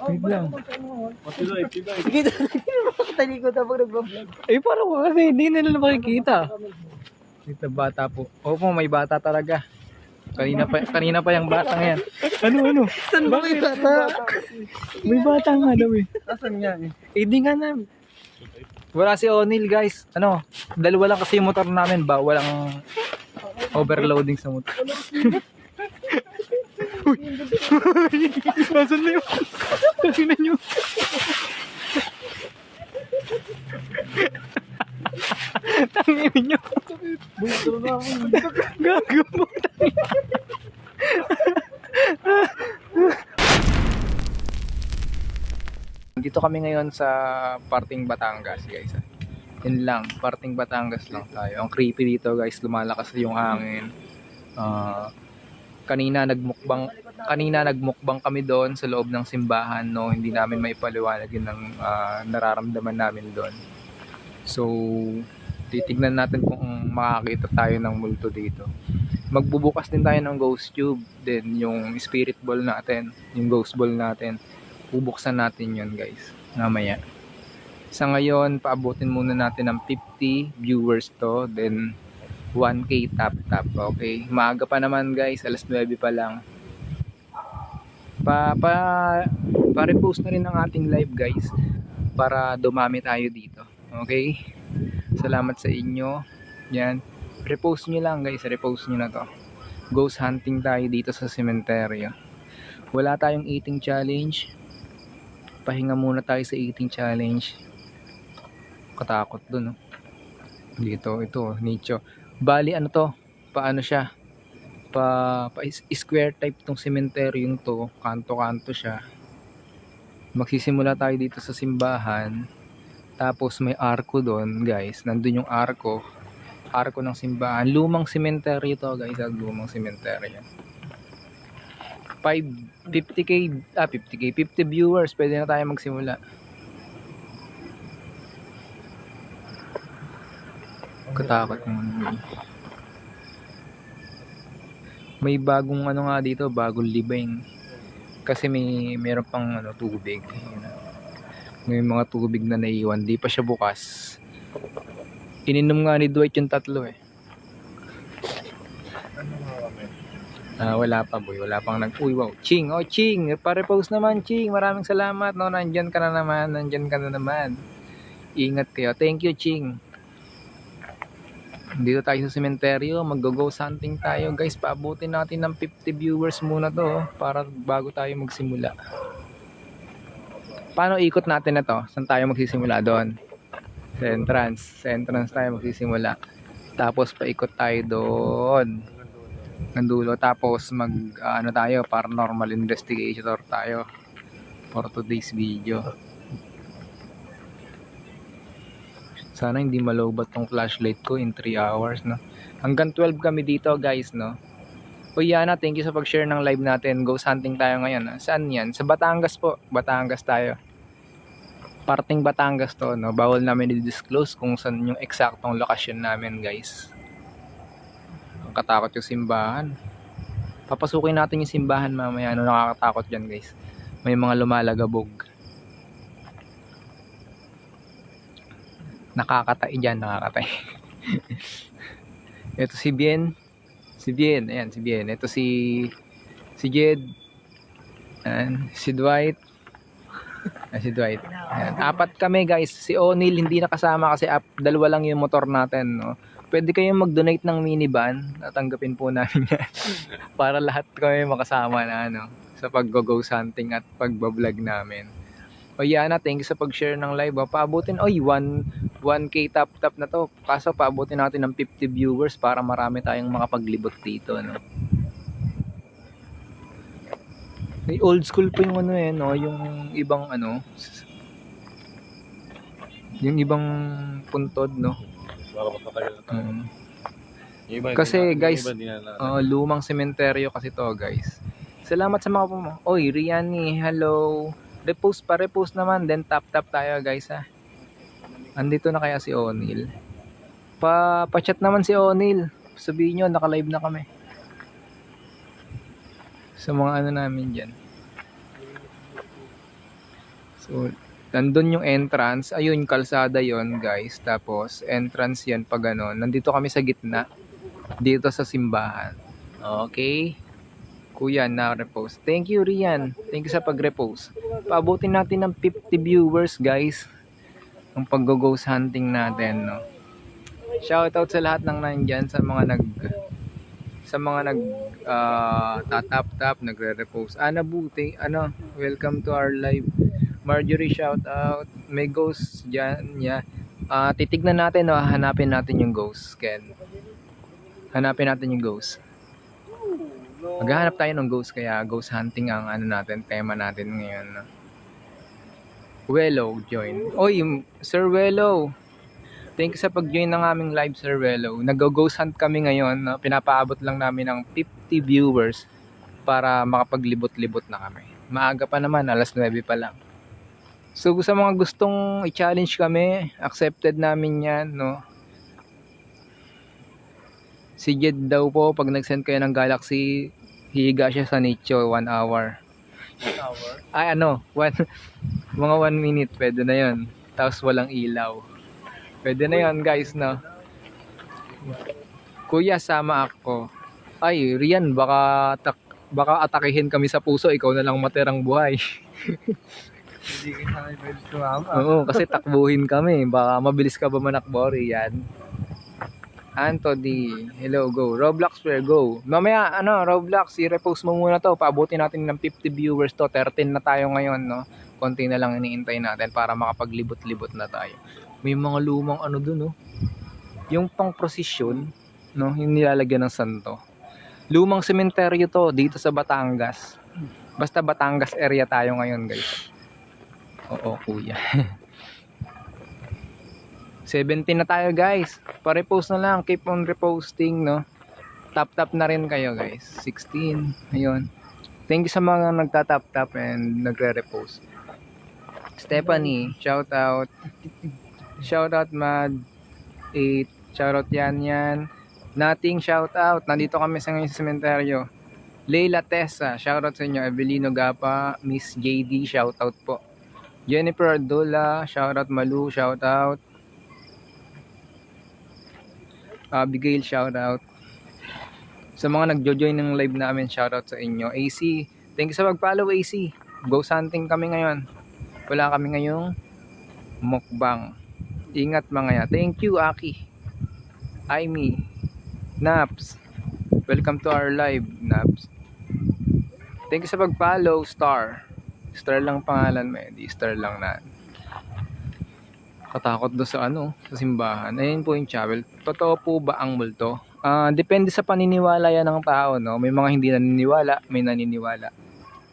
Wait lang. Sige, talikod ako nag-vlog. Eh, parang kasi hindi nila makikita. Dito bata po. Opo, may bata talaga. Kanina pa yung bata yan. Ano? Saan ba may bata? May bata nga daw eh. Asan nga eh? Eh, di nga na. Wala si O'Neil guys. Ano, dalawa lang kasi yung motor namin ba? Walang overloading sa motor. Uy! Nasaan na yun? Tingnan nyo. Tangin nyo. Gago mo. Dito kami ngayon sa parting Batangas guys. Yun lang, parting Batangas lang tayo. Ang creepy dito guys, lumalakas yung hangin. Kanina nagmukbang kami doon sa loob ng simbahan, no. Hindi namin maipaliwanag yun ng nararamdaman namin doon. So titignan natin kung makakita tayo ng multo dito. Magbubukas din tayo ng ghost tube, then yung spirit ball natin, yung ghost ball natin, bubuksan natin yun guys mamaya. Sa ngayon, paabutin muna natin ng 50 viewers to, then 1k tap. Okay, maaga pa naman guys, alas 9 pa lang. Pa-repost na rin ang ating live guys para dumami tayo dito. Okay, salamat sa inyo. Yan, repost nyo lang guys, repost nyo na to. Ghost hunting tayo dito sa sementeryo. Wala tayong eating challenge, pahinga muna tayo sa eating challenge. Katakot dun, no? Dito, ito, nicho. Bali, ano to? Paano siya? Square type tong sementeryong to. Kanto-kanto siya. Magsisimula tayo dito sa simbahan. Tapos may arko doon, guys. Nandun yung arko. Arko ng simbahan. Lumang sementeryo to, guys. Lumang sementeryo. 50k, 50 viewers. Pwede na tayo magsimula. Katakot naman. May bagong ano nga dito, bagong libing. Kasi meron pang tubig. May mga tubig na naiwan, di pa siya bukas. Ininom nga ni Dwight yung tatlo eh. Wala pa boy, wala pang uy wow, Ching, Ching, pa-repost naman Ching, maraming salamat, no, nandyan ka na naman. Ingat kayo, thank you Ching. Dito tayo sa sementeryo, mag-ghost hunting tayo guys. Paabutin natin ng 50 viewers muna to para bago tayo magsimula. Paano ikot natin na to? Saan tayo magsisimula? Doon sa entrance tayo magsisimula. Tapos paikot tayo doon ng dulo. Tapos tayo, paranormal investigator tayo for today's video. Sana hindi malowbat tong flashlight ko in 3 hours, no? Hanggang 12 kami dito, guys, no? O Yana, thank you sa pag-share ng live natin. Ghost hunting tayo ngayon, ha? Saan yan? Sa Batangas po. Batangas tayo. Parting Batangas to, no? Bawal namin i-disclose kung saan yung eksaktong lokasyon namin, guys. Ang katakot yung simbahan. Papasukin natin yung simbahan mamaya. Ano nakakatakot dyan, guys? May mga lumalagabog. Nakakatay dyan, nakakatay. Ito si Bien. Ayan, si Bien. Ito si Jed. Ayan, si Dwight. Ayan, 4 kami guys. Si O'Neil hindi nakasama kasi dalawa lang yung motor natin, no? Pwede kayong mag-donate ng minivan. Natanggapin po namin yan. Para lahat kami makasama na sa pag-ghost hunting at pag-vlog namin. O Yana, thank you sa pag-share ng live. Paabutin, 1k tap na to. Kaso paabutin natin ng 50 viewers para marami tayong makapaglibot dito, no? May old school po yung no? Yung ibang yung ibang puntod, no? Kasi guys, lumang sementeryo kasi to, guys. Salamat sa mga Riani, hello. Repost naman, then tap tayo guys, ha. Andito na kaya si O'Neil? Pa-chat naman si O'Neil. Sabihin nyo, naka-live na kami. Sa mga namin dyan. So, nandun yung entrance. Ayun, kalsada yon guys. Tapos, entrance yan pag ano. Nandito kami sa gitna. Dito sa simbahan. Okay. Kuya, na-repost. Thank you, Rian. Thank you sa pag-repost. Paabutin natin ng 50 viewers, guys. Ang pag-ghost hunting natin, no. Shoutout sa lahat ng nandyan, sa mga nag tatap-tap, nagre-repost. Ana Buti, welcome to our live. Marjorie, shoutout. May ghost dyan, yeah. Titignan natin, no, hanapin natin yung ghost, Ken. Hanapin natin yung ghost. Maghahanap tayo ng ghost, kaya ghost hunting ang natin, tema natin ngayon, no? Wello, join. Oy, Sir Wello. Thank you sa pag-join ng aming live, Sir Wello. Nag-ghost hunt kami ngayon, no? Pinapaabot lang namin ng 50 viewers para makapaglibot-libot na kami. Maaga pa naman, alas 9 pa lang. So sa mga gustong i-challenge kami, accepted namin yan, no? Si Jed daw po, pag nag-send kayo ng Galaxy, hihiga siya sa nicho 1 hour. 1 hour? Ay mga 1 minute, pwede na yun. Tapos walang ilaw. Pwede na yun, guys, no? Kuya, sama ako. Ay, Rian, baka atakihin kami sa puso, ikaw na lang matirang buhay. Hindi ka sa akin pwede sumama. Oo, kasi takbuhin kami. Baka mabilis ka ba manakbo, Rian? Anthony, hello, go. Roblox player, go. Mamaya, Roblox, i-repost mo muna to. Paabutin natin ng 50 viewers to. 13 na tayo ngayon, no? Konti na lang iniintay natin para makapaglibot-libot na tayo. May mga lumang dun, no? Yung pang prosesyon, no? Yung nilalagyan ng santo. Lumang sementeryo to, dito sa Batangas. Basta Batangas area tayo ngayon, guys. Oo, kuya. 17 na tayo, guys. Pa-repost na lang. Keep on reposting, no? Tap-tap na rin kayo, guys. 16. Ayun. Thank you sa mga nagtatap-tap and nagre-repost. Stephanie, shout out. Shout out Mad 8. Shout out yan. Nothing, shout out. Nandito kami sa ngayon sa sementeryo. Leila Tessa, shout out sa inyo. Evelino Gapa, Miss JD, shout out po. Jennifer Ardula, shout out. Malu, shout out. Abigail, shout out. Sa mga nagjo-join ng live namin, shout out sa inyo. AC, thank you sa pag-follow, AC. Ghost hunting kami ngayon. Wala kami ngayong mukbang. Ingat mga ya. Thank you, Aki. Aimee. Naps. Welcome to our live, Naps. Thank you sa pag-follow, Star. Star lang pangalan mo, di Star lang na. Katakot do sa sa simbahan. Ayun po yung chapel. Totoo po ba ang multo? Depende sa paniniwala yan ng tao, no? May mga hindi naniniwala, may naniniwala.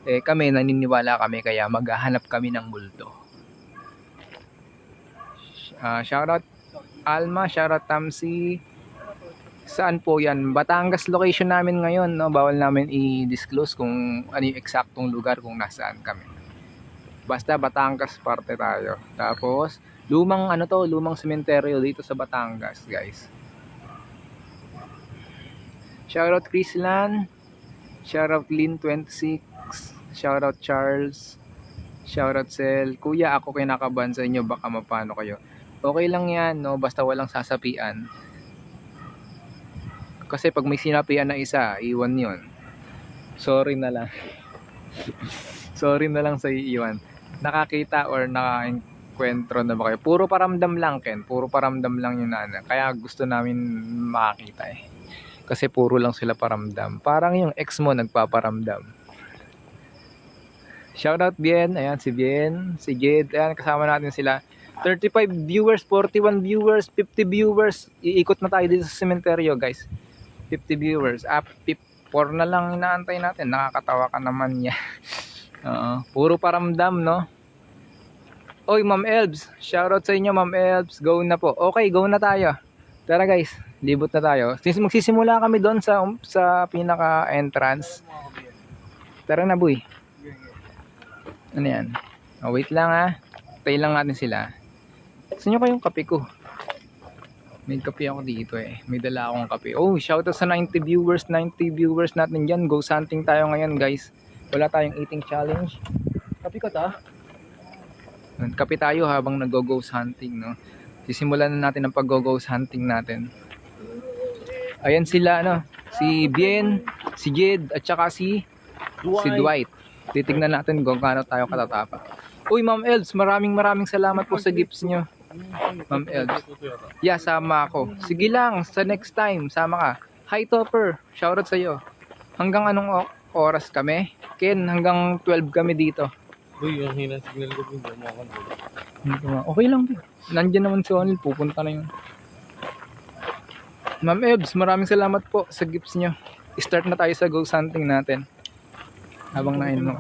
Kami naniniwala kami, kaya maghahanap kami ng multo. Shoutout Alma, shoutout Tamsi. Saan po yan? Batangas location namin ngayon, no? Bawal namin i-disclose kung ano yung eksaktong lugar kung nasaan kami. Basta Batangas parte tayo. Tapos lumang lumang sementeryo dito sa Batangas, guys. Shoutout Chrislan. Shoutout Lin26. Shoutout Charles. Shoutout Sel. Kuya, ako kinakabahan sa inyo, baka mapano kayo. Okay lang yan, no? Basta walang sasapian. Kasi pag may sinapian na isa, iwan yon. Sorry na lang. Sorry na lang sa iwan. Nakakita or naka-enkwentro na ba kayo? Puro paramdam lang, Ken. Puro paramdam lang yung Kaya gusto namin makakita eh. Kasi puro lang sila paramdam. Parang yung ex mo nagpaparamdam. Shoutout Bien. Ayan si Bien. Si Jade. Ayan, kasama natin sila. 35 viewers, 41 viewers, 50 viewers. Iikot na tayo dito sa sementeryo, guys. 50 viewers. 4 na lang inaantay natin. Nakakatawa ka naman niya. Puro paramdam, no? Oy, Ma'am Elbs. Shoutout sa inyo, Ma'am Elbs. Go na po. Okay, go na tayo. Tara, guys. Libot na tayo. Magsisimula kami doon sa pinaka-entrance. Tara na, boy. Ano yan? Wait lang, ha. Tayo lang natin sila. Gusto nyo kayong kape ko? May kape ako dito eh. May dala akong kape. Oh, shoutout sa 90 viewers. 90 viewers natin dyan. Go hunting tayo ngayon, guys. Wala tayong eating challenge. Kape ko ta? Kape tayo habang nag-ghost hunting, no? Sisimulan na natin ang pag-ghost hunting natin. Ayan sila, ano? Si Bien, si Jed, at saka si Dwight. Titignan natin kung gaano tayo katatapa. Uy, Ma'am Elds, maraming salamat po sa gifts nyo. Ma'am Elds. Yeah, sama ako. Sige lang, sa next time, sama ka. Hi, Topper. Shoutout sa'yo. Hanggang anong oras kami? Ken, hanggang 12 kami dito. Uy, yung hinang signal ko, hindi mo ako. Okay lang, Bin. Nandiyan naman si Onil, pupunta na yun. Ma'am Ebs, maraming salamat po sa gifts nyo. Start na tayo sa ghost hunting natin. Habang nain mo.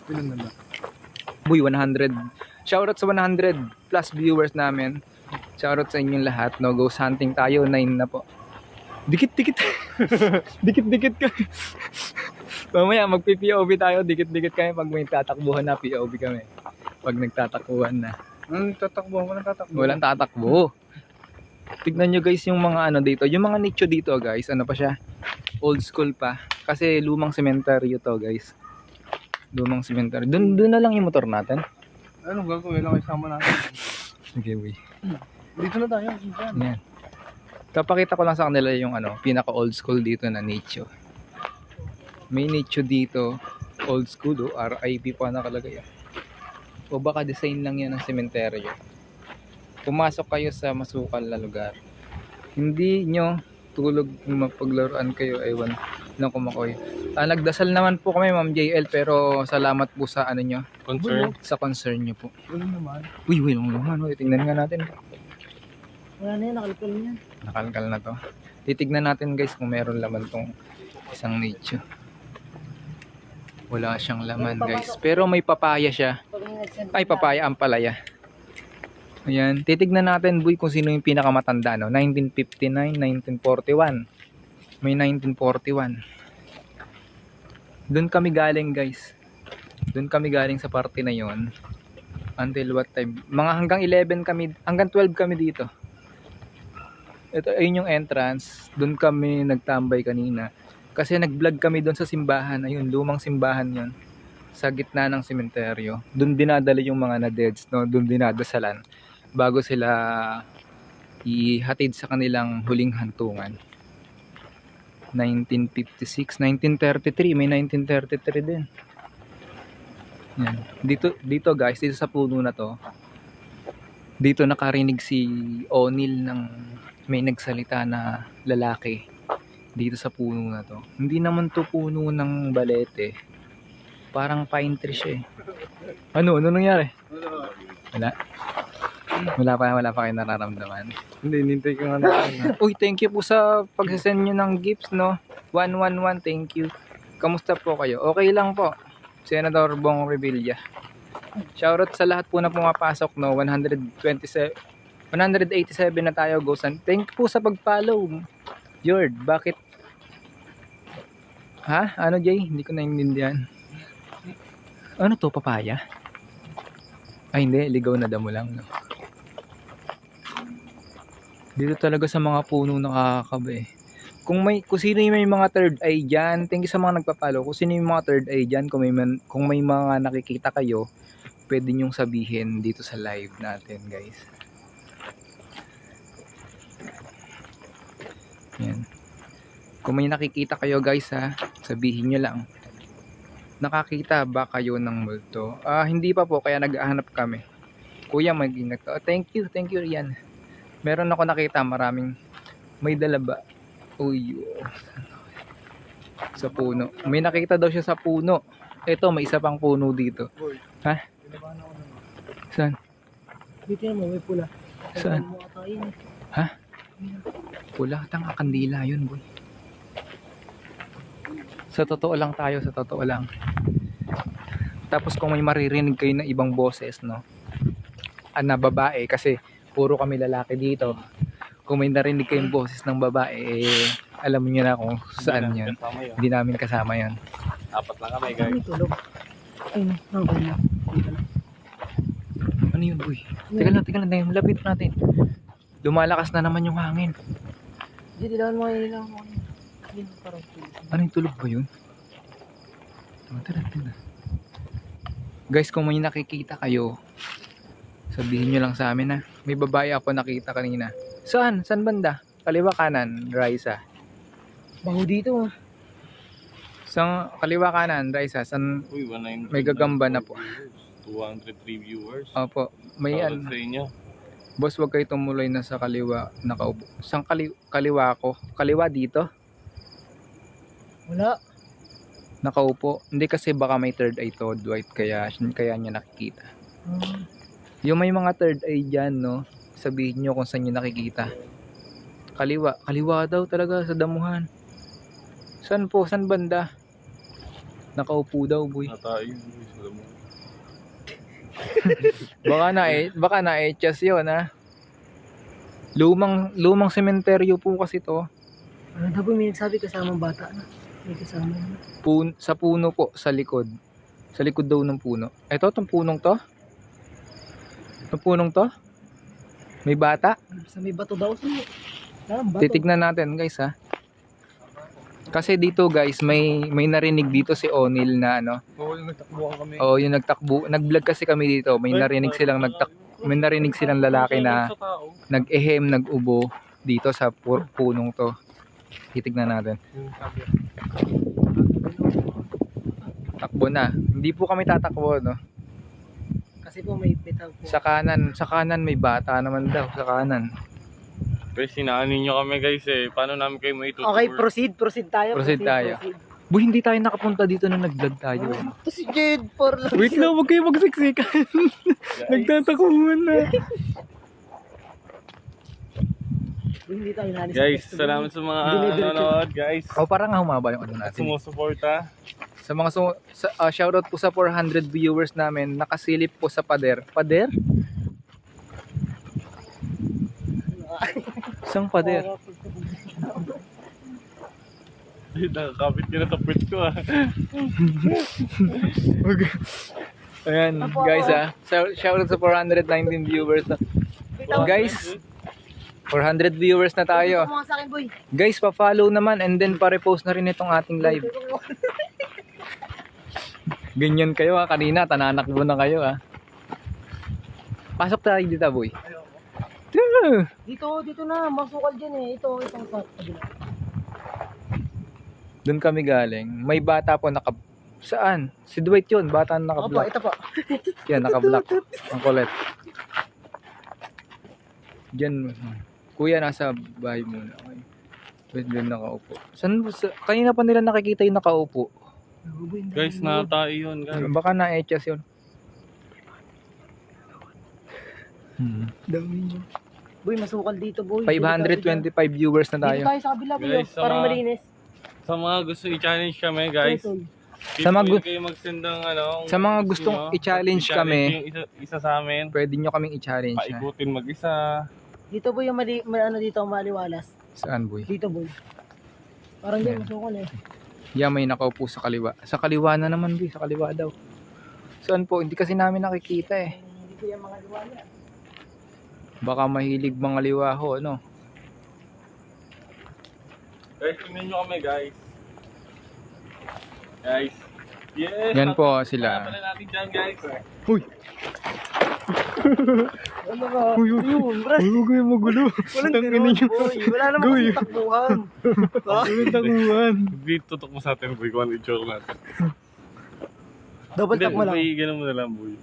Pilan na ba? Boy, 100. Shoutout sa 100 plus viewers namin. Shoutout sa inyong lahat. No, ghost hunting tayo. 9 na po. Dikit-dikit. Dikit-dikit ka. Mamaya magpi-POV tayo. Dikit-dikit kami pag may tatakbuhan na. POV kami. Pag nagtatakbuhan na. Tatakbo ako, natatakbo. Walang tatakbo. Tignan nyo guys yung mga ano dito. Yung mga nicho dito guys. Ano pa siya? Old school pa. Kasi lumang sementeryo to guys. Lumang sementeryo. Doon na lang yung motor natin. Ano gagawin lang isama natin? Sige, boy. Dito na tayo. Yan. Kapakita ko lang sa kanila yung ano, pinaka old school dito na nicho. May nicho dito. Old school oh. RIP pa nakalagay. O baka design lang yan ng sementeryo. Pumasok kayo sa masukal na lugar. Hindi nyo tulog mapaglaruan kayo. Ewan lang kumakoy. Nagdasal naman po kami Ma'am JL pero salamat po sa ano nyo. Concern? Sa concern nyo po. Wala naman. Uy, walang naman. Tingnan nga natin. Wala na yan, nakalkal na yan. Nakalkal na to. Titignan natin guys kung meron laman tong isang nicho. Wala siyang laman guys. Pero may papaya siya. Ay, papaya ang palaya. Ayan. Titignan natin boy kung sino yung pinakamatanda. No? 1959, 1941. May 1941. Doon kami galing guys. Doon kami galing sa party na yon. Until what time? Mga hanggang 11 kami, hanggang 12 kami dito. Ito ayun yung entrance. Doon kami nagtambay kanina. Kasi nag-vlog kami doon sa simbahan. Ayun, lumang simbahan 'yon. Sa gitna ng sementeryo. Doon dinadala yung mga na-deads, no? Doon dinadasalan bago sila ihatid sa kanilang huling hantungan. 1956, 1933, may 1933 din. Yan. Dito guys, dito sa puno na to. Dito nakarinig si Onil ng may nagsalita na lalaki dito sa puno na to. Hindi naman to puno ng balete. Parang pine tree siya eh. Ano nangyari? Wala. Wala pa kayo nararamdaman. Hindi, nintay ko nga natin. Uy, thank you po sa pagsasend nyo ng gifts, no? 111, thank you. Kamusta po kayo? Okay lang po. Senator Bong Revilla. Shoutout sa lahat po na pumapasok, no? 187 na tayo, Gosan. Thank you po sa pag-follow. Jord, bakit? Ha? Ano, Jay? Hindi ko naiintindihan. Ano to, papaya? Ay, hindi. Ligaw na damo lang, no? Dito talaga sa mga puno nakakakaba eh. Kung sino yung may mga third eye dyan, thank you sa mga nagpapalo. Kung sino yung mga third eye dyan, kung may mga nakikita kayo, pwede nyong sabihin dito sa live natin guys. Yan. Kung may nakikita kayo guys ha, sabihin nyo lang. Nakakita ba kayo ng multo? Hindi pa po, kaya nag-ahanap kami. Kuya, mag-ingat ka. Thank you Rian. Meron ako nakita may dala ba? Uy, sa puno. May nakita daw siya sa puno. Ito, may isa pang puno dito. Ha? Saan? Dito mo, may pula. Saan? Ha? Pula, tanga kandila yun, boy. Sa totoo lang tayo, sa totoo lang. Tapos kung may maririnig kayo na ibang boses, no? Na babae, kasi puro kami lalaki dito. Kung may narinig kayong boses ng babae, alam niyo na kung saan yun. Hindi namin kasama yun. Apat lang kami, guys. Ano yun, boy? Teka lang, lapit natin. Lumalakas na naman yung hangin. Hindi naman mga ilang mo. Ano yung tulog ba yun? Tara. Guys, kung may nakikita kayo, sabihin nyo lang sa amin ha. May babae ako nakita kanina. Saan? Saan banda? Kaliwa kanan, Raisa. Baho dito. Sa kaliwa kanan, Raisa. Saan? Uy, 190. May gagamba na po. 203 viewers. Opo. May Shoutout sa inyo. Boss, wag kayo tumuloy na sa kaliwa. Nakaupo. Saan kaliwa ko? Kaliwa dito? Wala. Nakaupo. Hindi kasi baka may third eye to Dwight. Kaya niya nakikita. Yung may mga third eye dyan, no? Sabihin nyo kung saan nyo nakikita. Kaliwa. Kaliwa daw talaga sa damuhan. Saan po? Saan banda? Nakaupo daw, boy. Natayo. Uy, sa damo. Baka na-etchas yun, ha? Lumang sementeryo po kasi to. Ano daw may nagsabi kasamang bata na? May kasama na. Sa puno po, sa likod. Sa likod daw ng puno. Ito, itong punong to? Itong punong to? May bata? Sa may bato daw. Bato. Titignan natin, guys, ha? Kasi dito, guys, may narinig dito si O'Neil na ano. Oo, yung nagtakbuhan kami. Oo, yung nagtakbo. Nag-vlog kasi kami dito. May narinig silang lalaki na nag-ehem, nag-ubo dito sa punong to. Titignan natin. Takbo na. Hindi po kami tatakbo, no? Kasi po may bitaw po. Sa kanan may bata naman daw sa kanan. Pero sinaanin nyo kami guys eh. Paano namin kayo may tutur? Okay, proceed tayo. Proceed tayo. Boy, hindi tayo nakapunta dito nung nag-vlog tayo. Eh. Ito si Jade for lang. Wait lang, wag kayo magsiksikan. Nagtatakuhan na. Hindi tayo nalis. Guys, salamat sa mga nanonood guys. O parang humaba yung ano natin. Sumusuporta. Sa mga shoutout po sa 400 viewers namin, nakasilip po sa pader. Pader? Isang pader. Nakakapit ka na sa puwet ko ah. Ayan, guys ah. Shoutout sa 419 viewers. Guys, 400 viewers na tayo. Mga sa akin, boy. Guys, pa-follow naman and then pa-repost na rin itong ating live. Ganyan kayo ah. Kanina, tananakbo na kayo ah. Pasok tayo dito, boy. Dito na, masukal dyan eh. Ito sa kabila. Doon kami galing. May bata po Saan? Si Dwight yun. Bata na Opo, naka-block. ito po. Yan, naka-block. Ang kulit. Diyan. Kuya, nasa bahay muna. Okay. Wait, doon nakaupo. Kanina pa nila nakikita yung nakaupo. Guys, natayo yun guys. Baka na-etchas yun. Dami niyo. Boy, masukal dito, boy. 525 viewers na tayo. Dito tayo sa kabila, boy. Guys, Parang malinis. Sa mga gusto i-challenge kami guys. Sa mga kayo mag-send ng ano. Sa mga gustong i-challenge kami, yung isa sa amin. pwede nyo kaming i-challenge. Ha? Paikutin mag-isa. Dito, boy, yung ano dito, maliwalas. Saan, boy? Dito, boy. Parang din, masukal eh. Yan, may nakaupo sa kaliwa. Sa kaliwa na naman, boy. Sa kaliwa daw. Saan po? Hindi kasi namin nakikita eh. Hindi ko yung mga liwala. Baka mahilig mga liwaho, ano? Guys, tingnan nyo kami guys. Guys. Yes! Yan po Kaya sila. pala natin dyan guys. Uy! Ano ba? Uy, Yun, bro. huwag kayo magulo. Walang ganun, boy. Wala naman Goy. kasi takbuhan. Huwag takuhan. Hindi tutok mo sa atin boy kung ano i-joke natin. Double tap mo lang. Boy, ganun mo na lang boy.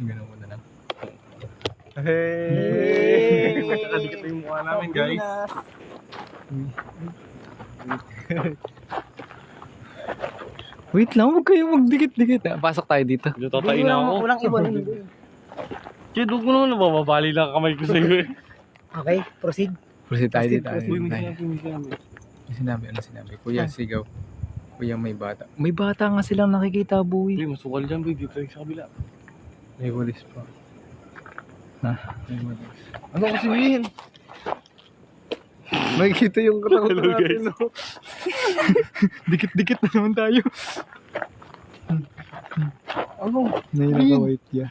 Ganun mo na lang. Hey! Magkakadikit na yung mukha namin guys. Wait lang, huwag kayo magdikit-dikit. Pasok tayo dito. Dito tatain na ako. Walang iwanin, boy. Kaya huwag mo naman nababali lang kamay ko sa'yo eh. Okay, proceed. Proceed tayo dito. Uy, may Tayo. sinabi. Ano sinabi? Kuya, sigaw. Kuya, may bata. May bata nga silang nakikita, boy. Uy, masukal dyan boy. Dito tayo sa kabila. May walis pa. Ha? May walis. Ano ko sabihin? Makikita yung katawan Hello, natin, guys. no? Dikit-dikit na naman tayo. Ano? Na yung naka-white ya.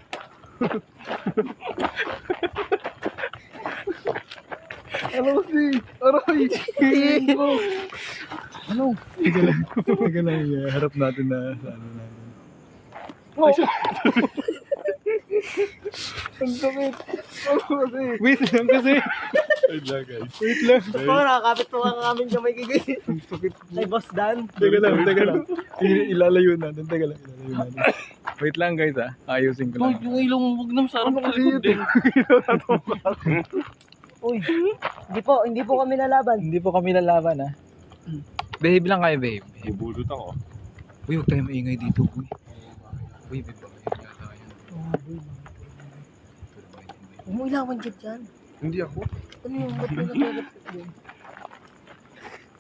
Ano kasi? Aray! Ano? Teka lang, harap natin na sa ano natin. Oh. Ang sakit. Wait lang kasi. Wait lang guys. Wait lang. Oo, nakakapit po ang aming kamay kay Ang sakit. Ay, Boss Dan. Teka lang. Ilalayo natin. Teka lang. Ilalayo natin. Wait lang guys ayusin ko lang. Yung ilong mo, huwag naman sa harap sa likod din. Uy, hindi po kami lalaban. Hindi po kami lalaban Behave lang kayo, babe. Bubulot ako. Uy, huwag tayo maingay dito. Uy, babe. Huwag mo ilawan dyan. Hindi ako. Ano yung ba't may natulog yun?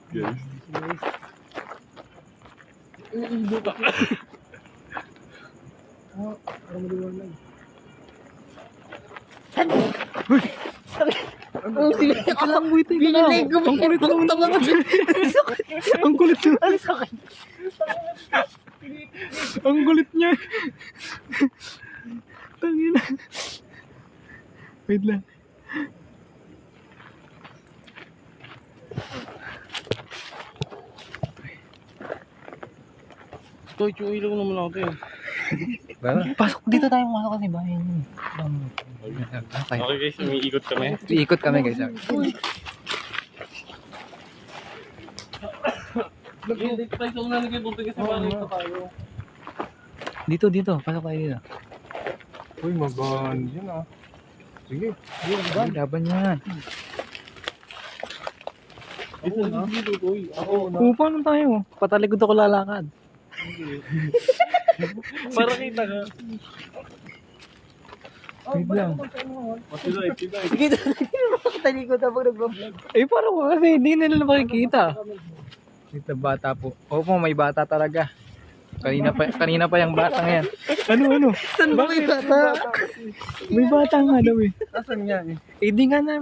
Guys. Iibo ka. Parang maliwanag. Ang sige. Alam mo ito. Binilig ko. Ang kulit naman. Ang kulit niya. Ang sakit. Ang kulit niya. Tangina. Wait lang. Ito, yung ilong naman natin. Pasok dito tayo pumasok kasi bahay niyo. Okay. Okay guys, umiikot kami. Iikot kami guys. Dito tayo sa una nagkibunti kasi parang ito tayo. Dito. Pasok tayo dito. Uy, magan. Yan Sige. Ay, laban niya. Ito na. Uy, ako na. Paano tayo? Patalikod ako lalakad. Para kita ka. Wait lang. Matulay. Sige, talikod habang nag-vlog. Eh, parang kasi hindi nila makikita. Dito bata po. Opo, may bata talaga. Kanina pa yung batang yan. Ano? Saan ba may bata? May bata nga daw eh. Asan niya? Eh, di nga na.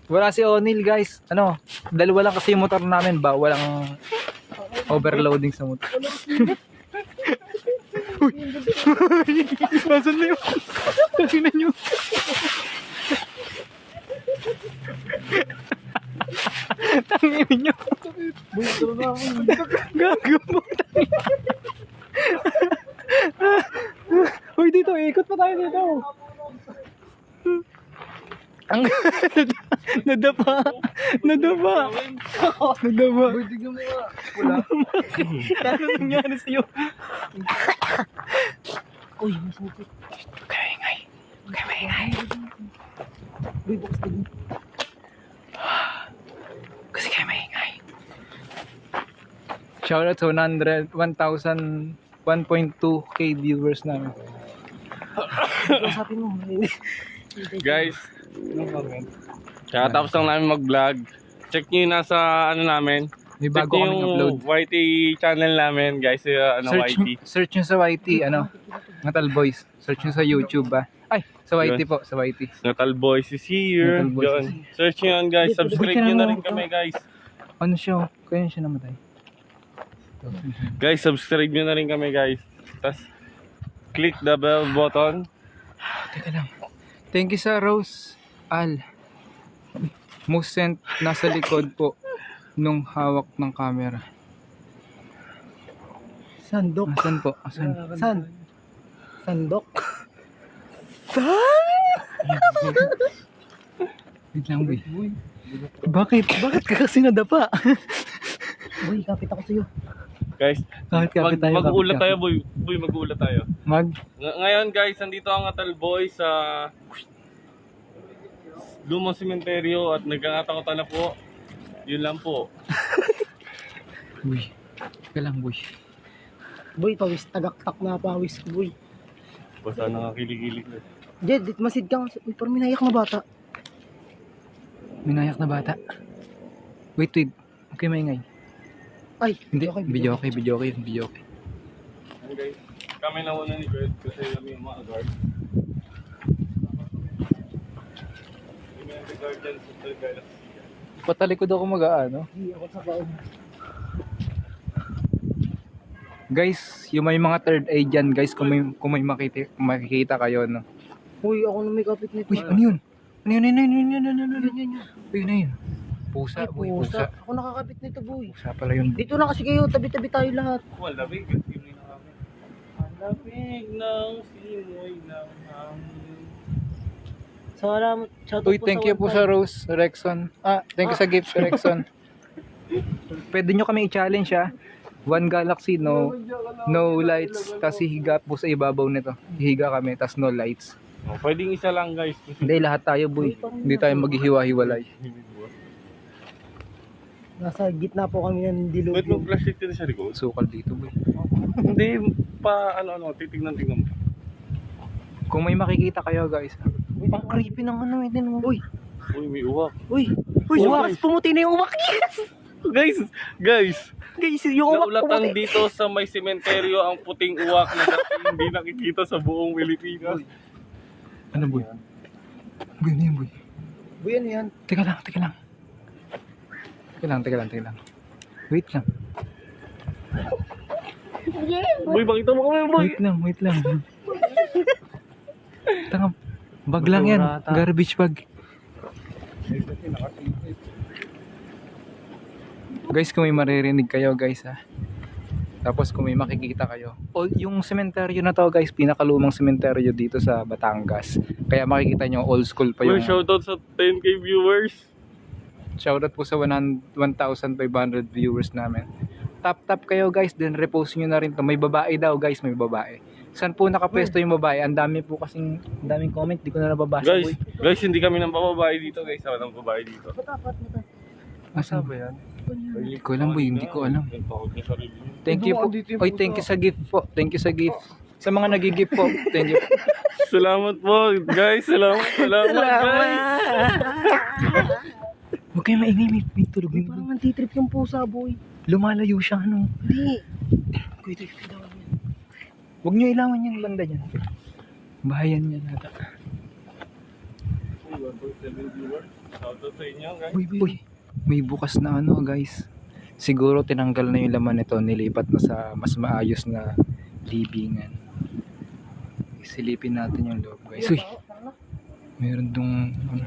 Wala si O'Neil guys. Dalawa lang kasi yung motor namin ba? Walang overloading sa motor. Uy! Nasaan na yun? Nasaan na nyo? Tangin nyo. Gago mo. Uy, dito. Ikot pa tayo dito. Ang nadapa. Uy, tignan mo nga. Wala. Ano nangyari sa'yo? Uy, masukit. Kaya ingay. Uy, bukas din. Kasi kayo maingay. Shoutout sa 1,000, 1.2k viewers namin. Usapin mo. Guys, kakatapos lang namin mag-vlog. Check nyo yung nasa namin. May Check bago nyo kaming yung upload. YT channel namin guys. YT. Search nyo sa YT, Natal Boys. Search nyo sa YouTube Ay, sa YT po, sa YT. Natal Boys is here. Natal Boys Yun. Search nyo yun guys. Subscribe nyo na rin kami guys. Ano siya? Kaya siya namatay. Guys, subscribe nyo na rin kami guys. Tapos, click the bell button. Teka lang. Thank you sa Rose Al. Most sent nasa likod po nung hawak ng camera. Sandok. Asan po? Asan? San? Sandok? Wait lang, boy. Bakit? Bakit ka kasi nadapa? Uy, kapit ako sa'yo. Guys, Kapit tayo. mag-uulat tayo boy. Boy, mag-uulat tayo. Ngayon Guys, nandito ang Natal Boys sa lumang sementeryo at nagkakatakutan na po. Yun lang po. Boy. Teka lang, boy. Boy, pawis. Tagaktak na pawis ko, boy. Basta nakakilig-kilig na. Jed, masid kang. Uy, parang minayak na bata. Minayak na bata. Wait. Okay, maingay. Ay, Hindi, okay, video okay. Ayun guys, kami na una ni Bert kasi kami yung mga guard. Kami ang guardian sa Galaxy. Patalikod ako mag-aano. Hindi ako sa baon. Guys, yung may mga third aid dyan, guys, kung may makikita kayo, no? Uy, ako na may kapit nito. Uy, ano yun? Ano yun? Uy, ano yun? Pusa, Ay, boy, pusa. Ako nakakapit nito, boy. Pusa pala yun. Dito na kasi kayo, tabi-tabi tayo lahat. Wala, big. Yun na kami. Lamig ng simoy ng hangin. Salamat. Shout Uy, thank you po sa Rose Rexon. Thank you sa gift Rexon. Pwede nyo kami i-challenge One Galaxy, no lights, tas hihiga po sa ibabaw nito. Hihiga kami, tas no lights. Oh, pwedeng isa lang guys. Hindi, lahat tayo boy. Hindi tayo maghihiwa-hiwalay. Nasa gitna po kami ng dilog. Ba't yung plastic din sa likod? Sukal dito boy. Hindi pa titignan mo. Kung may makikita kayo guys. Ang creepy ng ano din. Uy, Uy, may uwak. Uy, uwak. Pumuti na yung uwak. Yes! Guys, Guys, yung uwak naulatan pumuti. dito sa may sementeryo ang puting uwak na dati hindi nakikita sa buong Pilipinas. ano boy? Boy, ano yan boy? Boy, ano yan? Teka lang. Teka lang. Wait lang. Boy, bakita mo kami, boy. Wait lang. Tanga, bag lang yan. Garbage bag. Guys, kung may maririnig kayo guys tapos kung may makikita kayo. Yung sementeryo na to guys, pinakalumang sementeryo dito sa Batangas. Kaya makikita nyo old school pa Boy, yung... shoutout sa 10k viewers. Shoutout po sa 1,500 viewers namin. Tap kayo guys, then repost nyo na rin to. May babae daw guys, may babae. Saan po nakapwesto yung babae? Ang daming comment, di ko na nababasa. Guys, hindi kami nang bababae dito, guys. Wala nang babae dito. Asa ba yan? Hindi ko alam boy, hindi ko alam. Thank Thank you po. Oy, thank you sa gift po. Thank you sa gift. Sa mga nagigi-gift po. Thank you po. Salamat po, guys. Salamat, guys. Huwag kayo maingay, may tulog. Parang nantitrip yung pusa, boy. Lumalayo siya, ano. Hindi. Kuya, trip ka daw yan. Huwag nyo ilawan yung banda niyan. Bahayan niya nata. 1.7 viewers. Shoutout sa inyo, guys. Uy, may bukas na ano guys. Siguro tinanggal na yung laman nito, nilipat na sa mas maayos na libingan. Silipin natin yung loob guys. Uy, meron dong ano.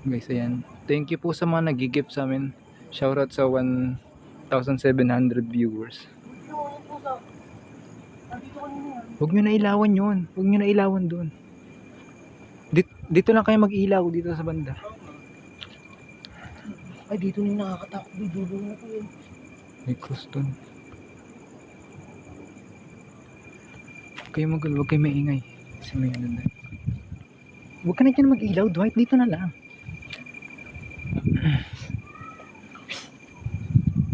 Guys, ayan. Thank you po sa mga nag-gift sa amin. Shoutout sa 1,700 viewers. Huwag nyo na ilawan yun. Huwag nyo na ilawan doon. Dito lang kayo mag-ilaw dito sa banda. Ay, dito na yung nakakatakot. Dulo na po yun. May cross doon. Huwag kayo maingay. Kasi may ano na. Huwag ka na dyan mag-ilaw, Dwight. Dito na lang.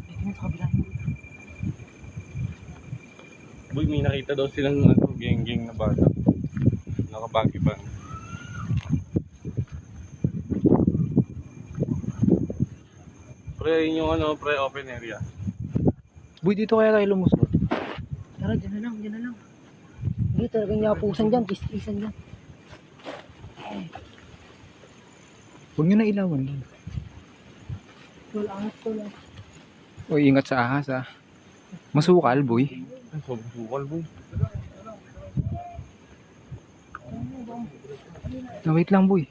Dito na sa kabila. Boy, may nakita daw silang geng-geng na bata. Nakabagi-bang. Pre, yun yung open area. Boy, dito kaya tayo lumusot. Tara, dyan na lang. Hindi, talagang yapusan dyan. Kiss-kissan dyan. Huwag nyo na ilawan doon. Tol, angas to lang. O, ingat sa ahas Masukal, boy. Ay, sobrang sukal, boy. Wait lang, boy.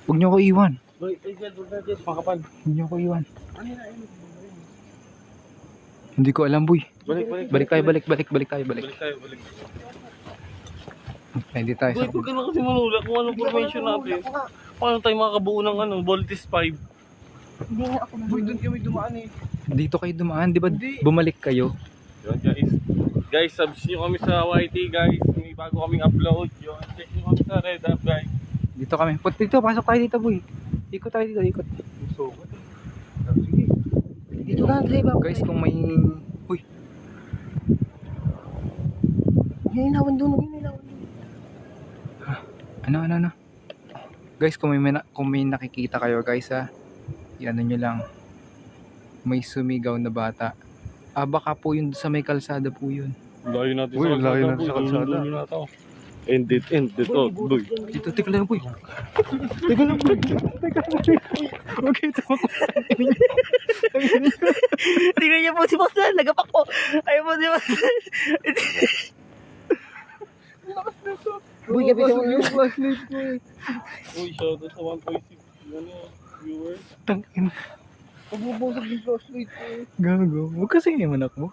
Huwag nyo ko iwan. Boy, makapal. Huwag nyo ko iwan. Hindi ko alam, boy. Balik tayo. Hindi tayo Boy, sa... huwag ka na kasi manula kung anong formation natin. Paano tayo makabuo ng Voltis 5? Hindi nga ako na. Boy, doon kami dumaan eh. Dito kayo dumaan, di ba? Bumalik kayo. Yun, guys. Guys, subs nyo kami sa YT, guys. May bago kaming upload. Yun, check nyo kami sa Red Up, guys. Dito kami. Dito, pasok tayo dito, boy. Ikot tayo dito, ikot. Sige. Dito lang, sa iba. Guys, kung may... Uy, Yung inawan doon. ano? Guys, kung may nakikita kayo, guys, i-ano nyo lang. May sumigaw na bata. Baka po yun sa may kalsada po yun. Layo natin Uy, sa kalsada. layo natin sa kalsada. Dulo na to. End it out, boy. Dito, teka lang, boy. Teka lang, boy. Huwag kayo tumakot. Tingnan niyo po si Boss Lan. Nagapak po. Ayaw po si Boss Lan. Boy, gabi ko yung flashlight ko eh. Uy, shoutout sa 1.6 viewers. Tangin. Magbubusog yung flashlight ko. Gago. Huwag kasi yung anak mo.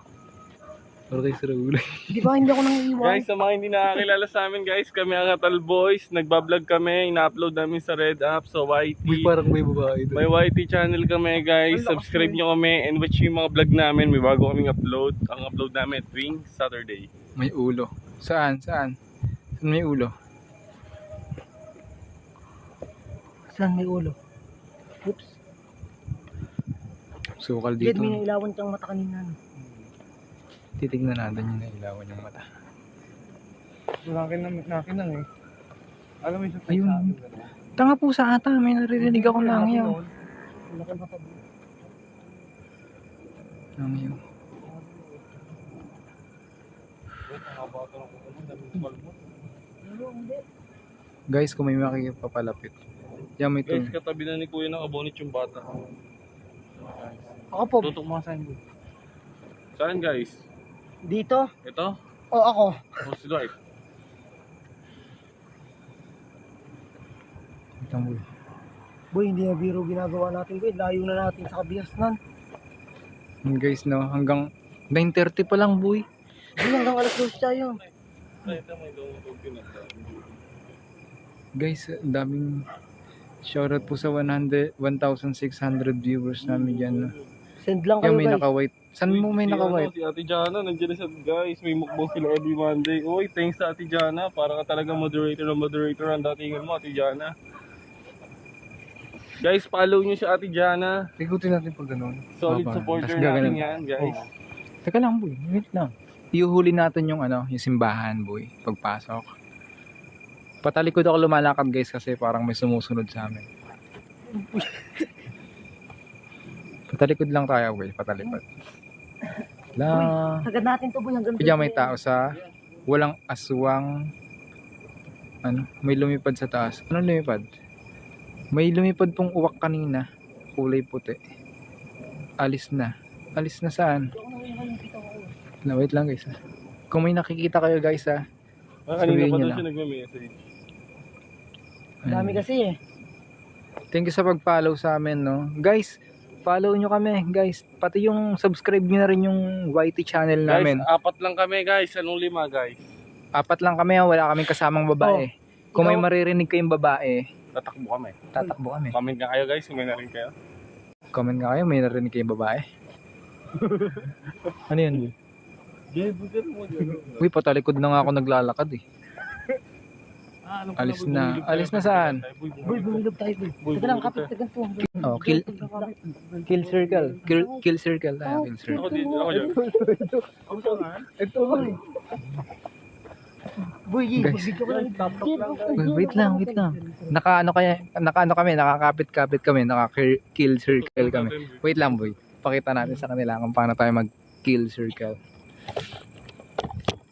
Para kayo sa ulo. Di ba hindi ako nang iwan? Guys, sa mga hindi nakakilala sa amin guys, kami ang Atal Boys. Nagbablog kami, ina-upload namin sa Red App, sa YT. May parang may babae doon. May YT channel kami guys. Subscribe nyo kami and watch yung mga vlog namin. May bago kaming upload. Ang upload namin tuwing Saturday. May ulo. Saan? Saan? Saan may ulo? Saan may ulo? Oops. Sukal Dito dito. may nailawan kang mata kanina. No? Titignan natin yung nailawan yung mata. Nakin lang eh. Alam mo yung Ayun. Tanga po sa ata. May naririnig ako lang yun. Lang yun. Guys, kung may makikipapalapit. Yan may Guys, ito. katabi na ni Kuya ng abonit yung bata. Ako po. Tutok mo saan? Saan guys? Dito? Ito? O ako. O si Dwight? Ito mo. Boy, hindi na biro ginagawa natin boy. Layo na natin sa kabiasnan. Yun guys, no, hanggang 9:30 pa lang, boy. Boy, hanggang alas 12 tayo. Ay, ito may dog pinata. Guys, daming shoutout po sa 1,600 viewers namin dyan. No? Send lang Yan, kayo may guys. naka-white. Saan mo may naka-white? Si Ate Jana, nandiyan na siya guys. May mukbang sila every Monday. Uy, thanks sa Ate Jana. Para ka talaga moderator na moderator ang datingan mo, Ate Jana. Guys, follow nyo si Ate Jana. Ikutin natin pag ganun. Solid Baba. supporter Tas natin gaganon. yan, guys. Teka lang, boy. Wait lang. Iuhuli natin yung yung simbahan, boy. Pagpasok. Patalikod ako lumalakad, guys, kasi parang may sumusunod sa amin. Patalikod lang tayo, boy. Patalikod. La. Sagad natin to boy hanggang Kaya may tao sa walang aswang. Ano? May lumipad sa taas. Anong lumipad? May lumipad pong uwak kanina. Kulay puti. Alis na. Alis na saan? Na, wait lang guys. Kung may nakikita kayo guys ha. Kanina Sabihin pa nyo doon lang. siya nagme-message. Dami kasi eh. Thank you sa pag-follow sa amin, no. Guys, follow nyo kami, guys. Pati yung subscribe nyo na rin yung YT channel Guys, namin. 4 lang kami guys. Anong 5 guys? 4 lang kami, wala kaming kasamang babae. Kung may maririnig kayong babae, Tatakbo kami. tatakbo kami. Comment nga kayo guys kung may narin kayo. Comment nga kayo, may narinig kayong babae. Ano yun? Bukan mo dyan. Uy, patalikod na nga ako naglalakad eh. Alis na. Alis na saan? Boy, bumilog tayo boy. Teka lang, kapit ka ganito. Oh, kill circle. Kill circle tayo, kill circle. Ako dito, ako dyan. Ako saan? Ito boy. Boy, Guys. magbigyo ka lang. Wait lang. Naka-ano kami, nakakapit-kapit kami, naka-kill circle kami. Wait lang, boy. Pakita natin sa kanila kung paano tayo mag-kill circle.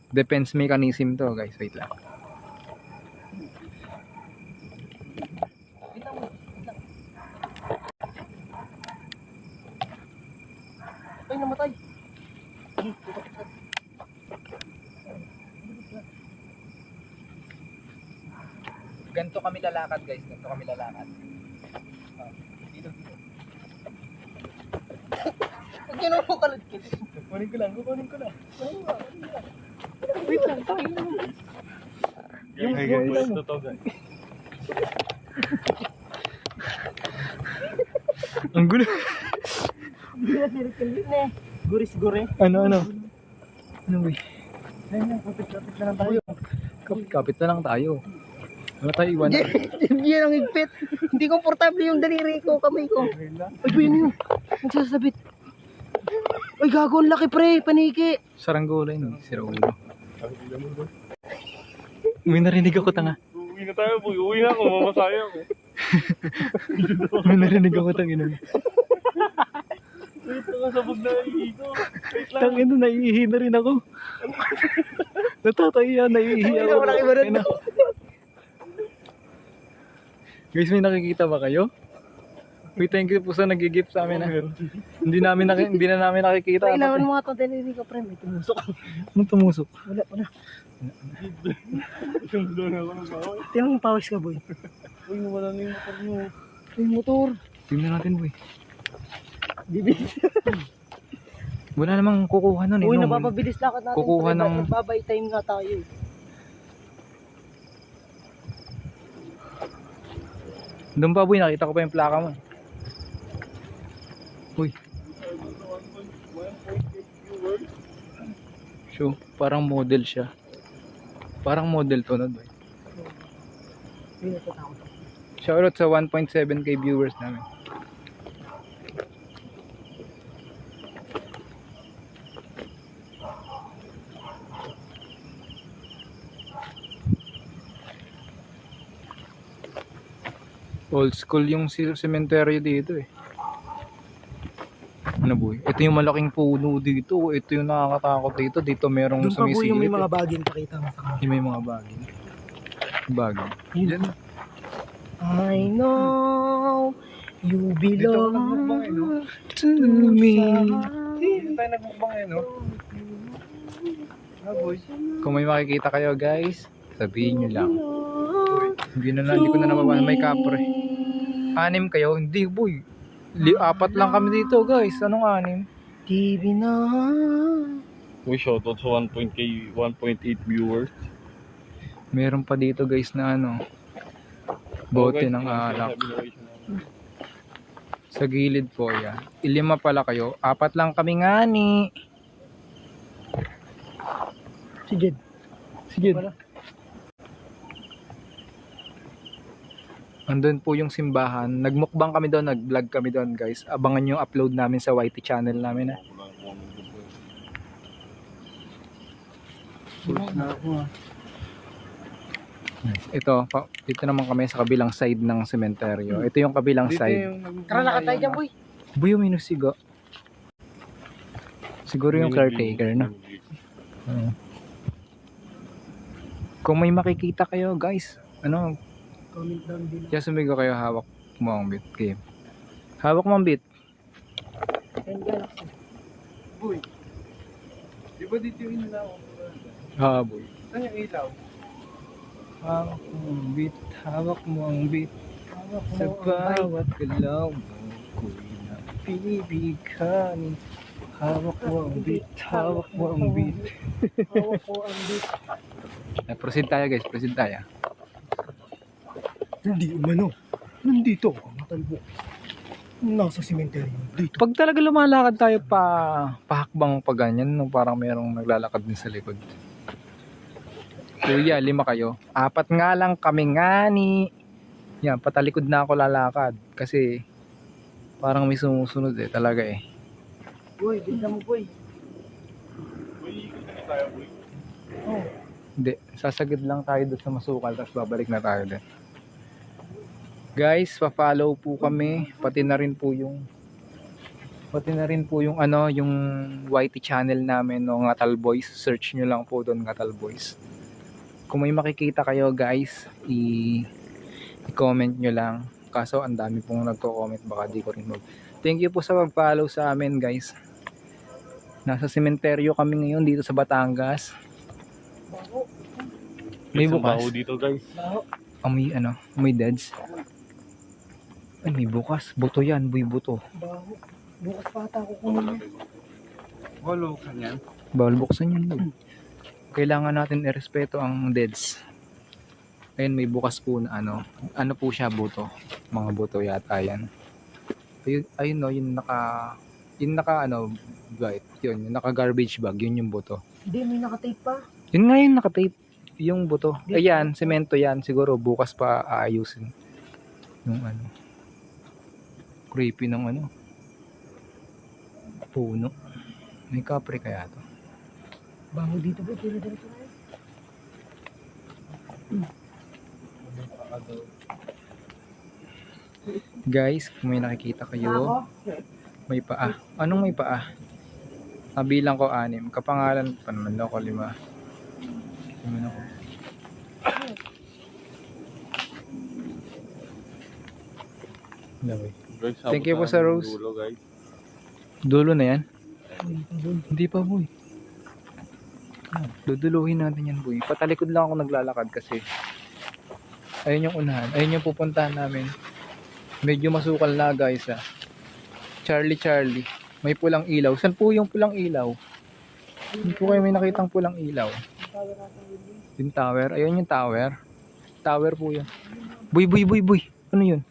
Defense mechanism to, guys. Wait lang. Ay, namatay. Ganto kami lalakad, guys. Ganto kami lalakad. Dito. Huwag yan ako kalagkit. Kunin ko lang. Wait lang, tayo na. Guys, totoo guys. Ang gulo. Hindi na circle yun eh. Guris-gure. Ano? Ano, boy? Ayun, kapit-kapit na lang tayo. Kapit na lang tayo. Ano tayo iwan? Hindi yan ang higpit. Hindi komportable yung daliri ko, kamay ko. Ay, ba yun yun? Nagsasabit. Ay, gago, ang laki pre, paniki. Saranggola yun. Sira ulo. May narinig ako, tanga. Uwi na tayo, boy. Uwi na ako, mamasaya ako. May narinig ako, tangina. Wait lang, sabog na iigo. Wait lang. Tangina, naiihi na rin ako. Natataya, naiihi ako. Malaki ba rin? Guys, may nakikita ba kayo? We thank you po sa nag-gift sa amin. Hindi na namin nakikita. Kailangan mo nga itong daliri ko, pre. May tumusok. Anong tumusok? Wala. Isang doon ako nag-away. Tingnan yung pawis ka, boy. Uy, nawala na yung motor mo. Yung motor. Tingnan natin, boy. Bibilis. Wala namang kukuha nun eh. Uy, no? napapabilis lakad natin. Kukuha Pre, ng- Nagbabay time nga tayo. Doon pa boy, nakita ko pa yung plaka mo. Uy. So, parang model siya. Parang model to na boy. Uy, natatakot. Shoutout sa 1.7k viewers namin. Old school yung cemetery dito eh. Ano boy? Ito yung malaking puno dito. Ito yung nakakatakot dito. Dito merong Doon pa po yung may sumisilip mga eh. bagay pakita mo sa kanila. Yung may mga bagay. Bagay. Yan. I know you Dito ako nagmukbang eh, no? to me. Dito tayo nagmukbang eh, no? Kung may makikita kayo guys, sabihin nyo lang. Hindi ko na nababahan. May kapre. 6 kayo? Hindi boy. 4 lang kami dito guys. Anong 6? TV na. Uy, shoutout sa 1.8 viewers. Meron pa dito guys na ano. Bote ng alak. Sa gilid po yan. 5 pala kayo. 4 lang kami ngani. Si Jed. Sige. Andun po yung simbahan. Nagmukbang kami doon, nag-vlog kami doon guys. Abangan yung upload namin sa YT channel namin. Ito, dito naman kami sa kabilang side ng sementeryo. Ito yung kabilang side. Tara, lakad tayo dyan, boy. Buyo minusigo. Siguro yung caretaker na. Kung may makikita kayo guys, ano, Comment down below. kaya sumigo kayo, hawak mo ang bit. Okay. Hawak mo ang bit. And galaxy. Boy, di ba dito yung ilaw? Boy. Saan yung ilaw? Hawak mo ang bit, hawak mo ang bit. Hawak mo Sa ang bike. bawat galaw mo, ko'y napibighanin. Hawak mo ang bit, hawak mo ang bit. Hawak ko ang bit. Proceed tayo guys, proceed tayo. Hindi umano. Nandito ako, matalbo. Nasa sementeryo. Dito. Pag talaga lumalakad tayo pahakbang pa ganyan, no, parang merong naglalakad din sa likod. Kuya, 5 kayo. 4 nga lang kami ngani. Yan, patalikod na ako lalakad. Kasi parang may sumusunod eh, talaga eh. Boy, bigyan mo, boy. Oh. Hindi, sasagid lang tayo doon sa masukal, tapos babalik na tayo din. Guys, pa-follow po kami, pati na rin po yung ano, yung YT channel namin, no, Ngatal Boys. Search nyo lang po doon, Ngatal Boys. Kung may makikita kayo guys, i-comment nyo lang. Kaso ang dami pong nagko-comment, baka di ko rin mag. Thank you po sa pag-follow sa amin guys. Nasa sementeryo kami ngayon dito sa Batangas. Baho. May bukas. dito guys. Baho. May ano, may deads. Ay, may bukas. Buto yan, buy buto. Baho. Bukas pa ata ako kunin niya. Walo ka niyan. Bawal buksan yan, boy. Kailangan natin irespeto ang deads. Ayun, may bukas po na ano. Ano po siya, buto. Mga buto yata yan. Ayun no, yung naka ano, right, yun, yung naka garbage bag, yun yung buto. Hindi, may nakatape pa. Yun nga yung nakatape, yung buto. Ayan, semento yan. Siguro bukas pa aayusin. Yung ano. Creepy ng ano. Puno. May kapre kaya to. Baho dito, boy. Tira-tira tayo. Guys, kung may nakikita kayo, may paa. Anong may paa? Nabilang ko 6. Kapangalan pa naman ako 5. Tingnan ako. Laway. Thank you po sa Rose. Dulo, guys. Dulo na yan? Boy, Hindi pa boy. Duduluhin natin yan boy. Patalikod lang ako naglalakad kasi ayun yung unahan. Ayun yung pupuntahan namin. Medyo masukal na guys ah. Charlie. May pulang ilaw. Saan po yung pulang ilaw? Hindi po kayo may nakitang pulang ilaw. Yung tower. Ayun yung tower. Tower po yun. Boy. Ano yun?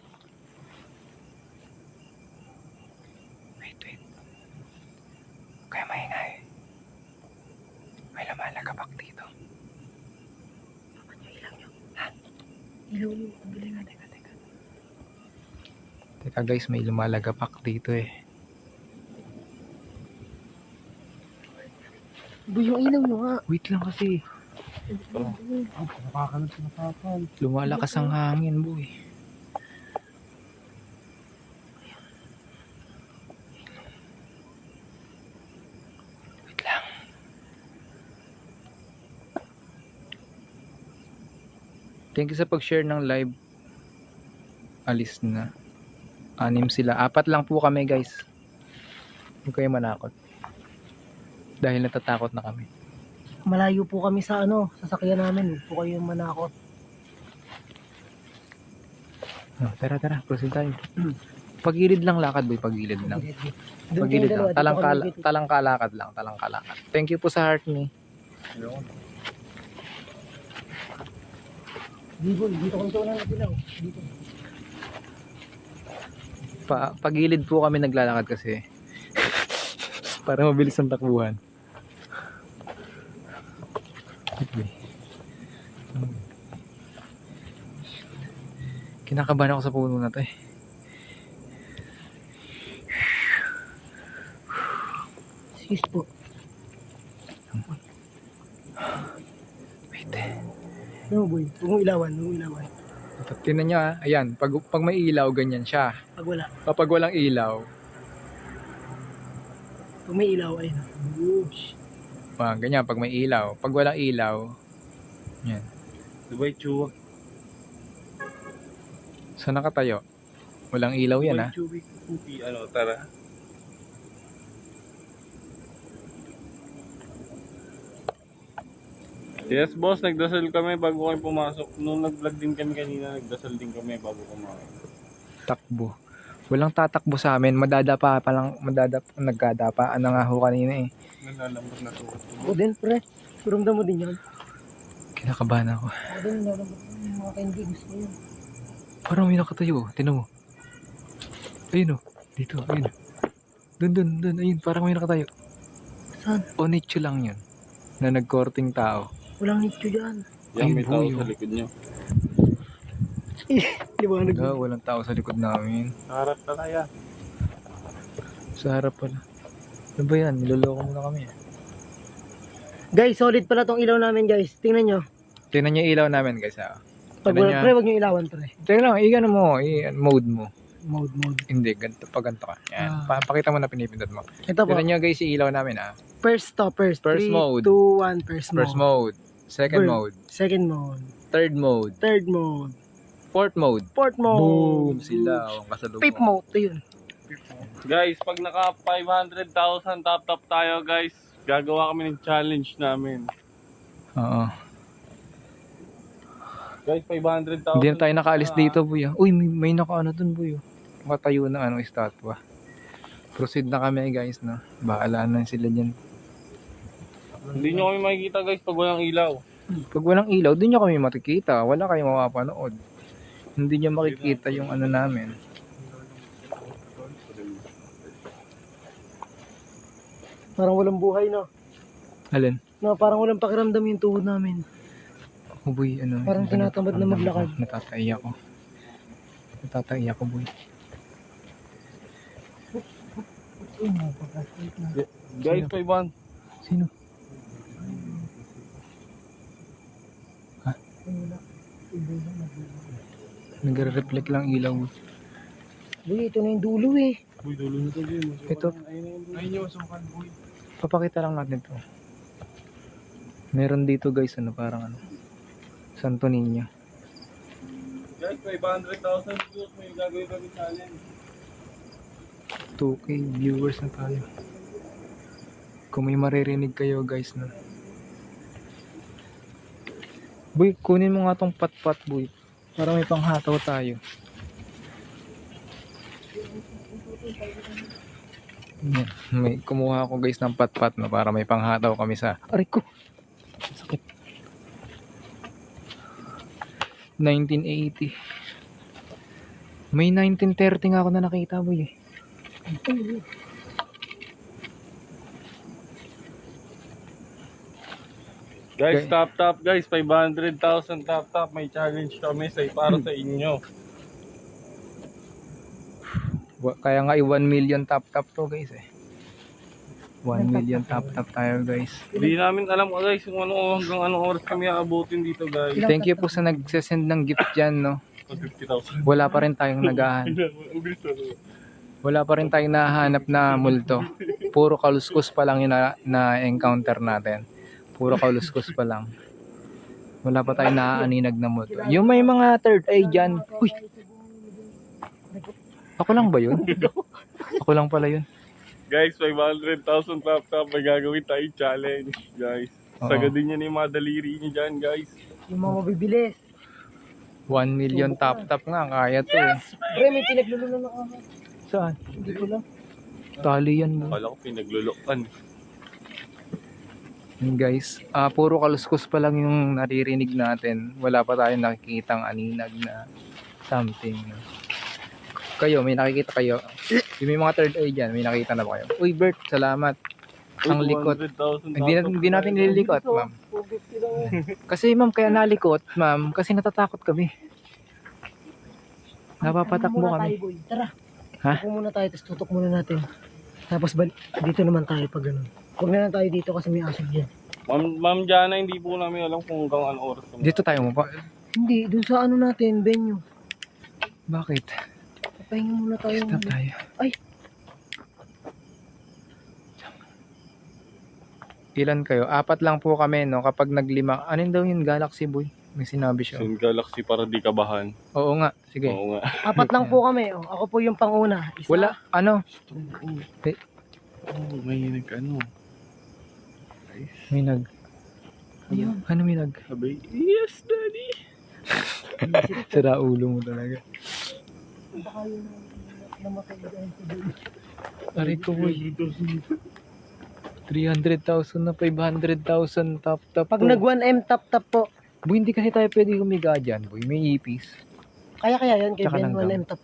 Wait. Kaya maingay. May lumalagabak dito. Ilaw yun. Teka. Teka guys, may lumalagapak dito eh. Boy, yung ilaw nyo nga. Wait lang kasi. Nakakalat sa napapan. Lumalakas ang hangin, boy. Wait lang. Thank you sa pag-share ng live. Alis na. 6 sila. 4 lang po kami, guys. Huwag kayo manakot. Dahil natatakot na kami. Malayo po kami sa sasakyan namin. Huwag po kayo manakot. Oh, tara. Proceed tayo. Pagilid lang lakad, boy. Pagilid lang. Doon Pagilid kayong lang. dalawa, dito kami Talangkalakad lang. Thank you po sa heart ni. dito kami sa unang ilaw. Dito. Pagilid po kami naglalakad kasi. Para mabilis ang takbuhan. Okay. Kinakabahan ako sa puno na to eh. Excuse po. Wait. No boy, huwag mong ilawan. Tingnan nyo ah. Ayan, pag may ilaw, ganyan siya. Pag wala. Kapag walang ilaw, Pag may ilaw, ayun. ganyan, pag may ilaw. Pag walang ilaw, yan. Dubai Chua. Saan nakatayo? Walang ilaw yan ah. Dubai Chubi. Tara. Yes, boss. Nagdasal kami bago kami pumasok. Nung nag-vlog din kami kanina, nagdasal din kami bago pumasok. Takbo. Walang tatakbo sa amin. Nagkadapaan na nga ho kanina eh. Nalalambot na to. O din, pre. Suramdam mo din yan. Kinakabahan ako. O din, nalalambot yung mga candy. Gusto ko yun. Parang may nakatayo. Tinan mo. Ayun o. Dito. Ayun. Dun. Ayun. Parang may nakatayo. Saan? O nicho lang yun. Na nagkorting tao. Walang nicho dyan. Yan, may Ayun, tao boy, sa oh. likod nyo. Liwanag. Walang tao sa likod namin. Harap na kaya. Sa harap pala. Ano ba yan? Niloloko muna kami. Guys, solid pala tong ilaw namin, guys. Tingnan nyo. Tingnan niyo yung ilaw namin guys ha. Pag Tingnan wala, niya. pre, wag nyo ilawan, pre. Tingnan lang. I-ano mo. I-mode mo. Mode. Hindi. Pag ganito ka. Yan. Pakita mo na pinipindot mo. Ito po. Tingnan niyo guys yung ilaw namin ha. First. First 3, mode. 2, 1. First First mode. mode. Second Bird. mode. Second mode. Third mode. Third mode. Fourth mode. Fourth mode. Boom! Sila. Ang kasalubong. Fifth mode. Ito yun. Guys, pag naka 500,000 top tayo guys, gagawa kami ng challenge namin. Oo. Guys, 500,000. Hindi na tayo nakaalis dito, boy. Uy, may nakaano dun, boy. Nakatayo na estatwa. Proceed na kami, guys, na. Bahala na sila dyan. Hindi nyo kami makikita guys pag walang ilaw. Pag walang ilaw, doon nyo kami makikita. Wala kayong mapapanood. Hindi nyo makikita yung ano namin. Parang walang buhay, no? Alin? No, parang walang pakiramdam yung tuhod namin. Oh, boy, ano. Parang tinatamad na maglakad. Natataiyak ako, boy. Guys, 500. Sino? Ha? Nagre-reflect lang ilaw. Uy, ito na yung dulo eh. Uy, dulo na to, Jim. Ito. Ayun yung masukan, boy. Papakita lang natin to. Meron dito guys, ano, parang ano. Santo Niño. Guys, 500,000 views. May gagawin kami challenge. 2K viewers na tayo. Kung may maririnig kayo guys na. Boy, kunin mo nga tong pat-pat, boy. Para may panghataw tayo. Yan. May kumuha ako guys ng patpat no, para may panghataw kami sa aray ko. Sakit. 1980. May 1930 nga ako na nakita boy eh. Guys, Okay. top guys, 500,000 top. May challenge kami para sa inyo. Kaya nga 1 million top to guys eh. 1 million top tayo guys. Hindi namin alam guys kung hanggang anong oras kami aabutin dito guys. Thank you po sa nagsesend ng gift dyan no. 50,000. Wala pa rin tayong nagahan. Wala pa rin tayong nahanap na multo. Puro kaluskus pa lang yung na-encounter natin. Puro kaluskus pa lang. Wala pa tayong naaaninag na multo. Yung may mga third eye dyan. Uy! Ako lang ba yun? Ako lang pala yun. Guys, 500,000 top. May gagawin tayong challenge guys. Oo. Sagadin niyo na yung mga daliri niyo dyan guys. Yung mga mabibilis. 1 million top nga. Kaya to eh. Pre, may pinaglulunan ako. Saan? Hindi ko lang. Tali yan mo. Akala ko pinaglulukan. Yun guys, puro kaluskus pa lang yung naririnig natin. Wala pa tayong nakikitang aninag na something. Kayo, may nakikita kayo? Yung may mga third eye dyan, may nakita na ba kayo? Uy Bert, salamat. Ang likot. 200,000 Hindi natin nililikot, ma'am. Kasi ma'am, kaya nalikot, ma'am, kasi natatakot kami. Napapatakbo Muna kami. tayo, boy. Tara. Ha? Tutok muna tayo, tapos tutok muna natin. Tapos dito naman tayo pag ganun. Huwag na lang tayo dito kasi may asin dyan. Ma'am Jana, hindi po namin alam kung hanggang anong oras kami. Dito tayo mo pa. Hindi, dun sa ano natin, venue. Bakit? Papahinga muna tayo. Stop tayo. Ay, Ilan kayo? 4 lang po kami, no? Kapag naglima, anin daw yun, Galaxy Boy? May sinabi siya. Sun Galaxy para di kabahan. Oo nga, sige. Oo nga. 4 lang po kami. Oh. Ako po yung panguna. Isa. Wala, ano? Oh, may ano. May nag... Ayun. Ano may nag... Sabi, yes daddy. Sira ulo mo talaga. Baka yun namatay dyan sa dulo. Aray ko, boy. 300,000 na 500,000 top. Pag to. nag 1M tap po. Boy, hindi kasi tayo pwede humiga dyan, boy. May ipis. Kaya yan kay Tsaka Ben langgam. 1M tap.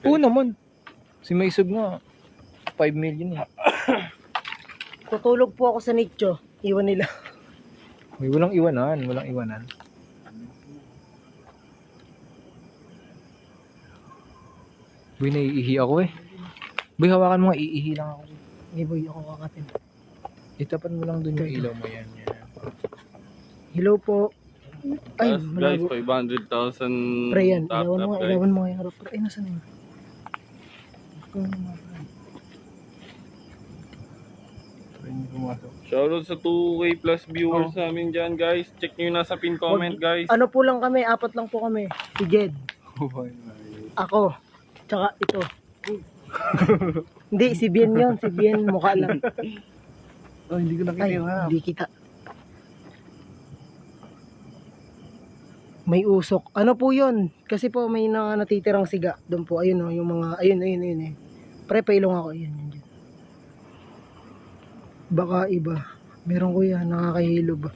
Oo naman. Si Maisog nga, 5 million eh. Tutulog po ako sa nicho. Iwan nila. Boy, walang iwanan, walang iwanan. Boy, naiihi ako eh. Boy, hawakan mo nga, iihi lang ako. Hey boy, ako kakatin. Itapan mo lang dun yung ilaw mo yan. Hello po. Ay, Tapos guys, malago. 500,000 Pre yan. top Ilawan mo nga, guys. ilawan mo nga yung harap. Ay, nasan yun? Shoutout sa 2K plus viewers namin dyan guys. Check nyo na sa pin comment guys. Ano po lang kami, 4 lang po kami. Si Jed, ako, tsaka ito. Hindi, si Bien yun. Si Bien, mukha lang. Oh, hindi ko Ay, hindi kita. May usok. Ano po yun? Kasi po may natitirang siga. Doon po, ayun o, yung mga, ayun. Pre, pailong ako. Ayun, yun. Baka iba. Meron ko yan, nakakahilo ba?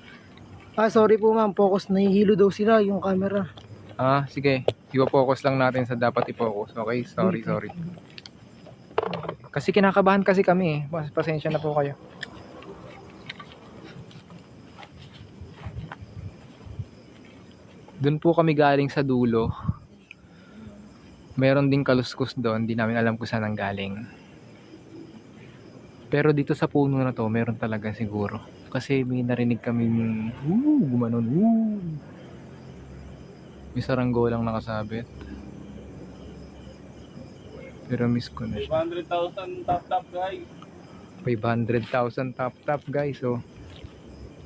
Sorry po ma'am, focus. Nahihilo daw sila, yung camera. Sige. Ipo-focus lang natin sa dapat i-focus. Okay? Sorry. Kasi kinakabahan kasi kami eh. Pasensya na po kayo. Doon po kami galing sa dulo. Meron ding kaluskus doon. Di namin alam kung saan ang galing. Pero dito sa puno na to, meron talaga siguro. Kasi may narinig kami gumanon. May saranggolang nakasabit. Pero miss ko na siya. 500,000 top guys. 500,000 top guys. So,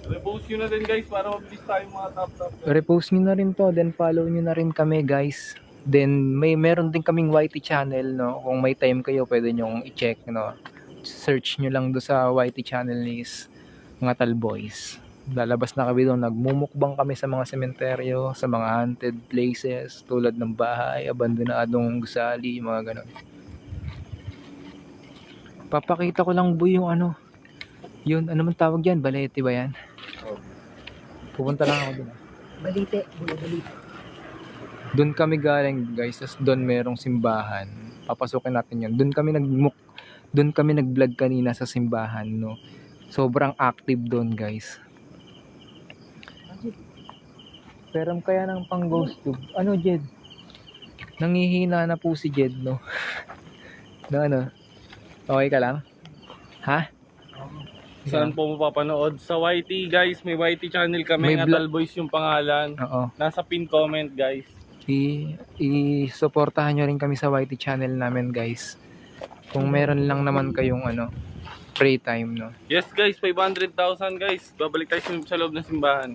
Repost nyo na din guys para mabilis tayo mga top. repost nyo na rin to. Then follow nyo na rin kami guys. Then meron din kaming YT channel, no. Kung may time kayo, pwede nyong i-check, no. Search nyo lang do sa YT channel ni mga Talboys. Lalabas na kami doon. Nagmumukbang kami sa mga sementeryo, sa mga haunted places, tulad ng bahay, abandonadong gusali, mga ganon. Papakita ko lang boy yung ano. Yun, ano man tawag yan? Balete ba yan? Pupunta lang ako dun. Balite. Balite. Doon kami galing guys, tapos doon merong simbahan. Papasukin natin yun. Doon kami nag-vlog kanina sa simbahan, no. Sobrang active doon, guys. Pero kaya ng pang ghost tube. Ano, Jed? Nangihina na po si Jed, no. Na ano? Okay ka lang? Ha? Saan po mapapanood? Sa YT guys, may YT channel kami, May Atal Boys yung pangalan. Oo. Nasa pin comment guys. I-supportahan nyo rin kami sa YT channel namin, guys. Kung meron lang naman kayong ano, free time, no. Yes guys, 500,000 guys. Babalik tayo sa loob ng simbahan.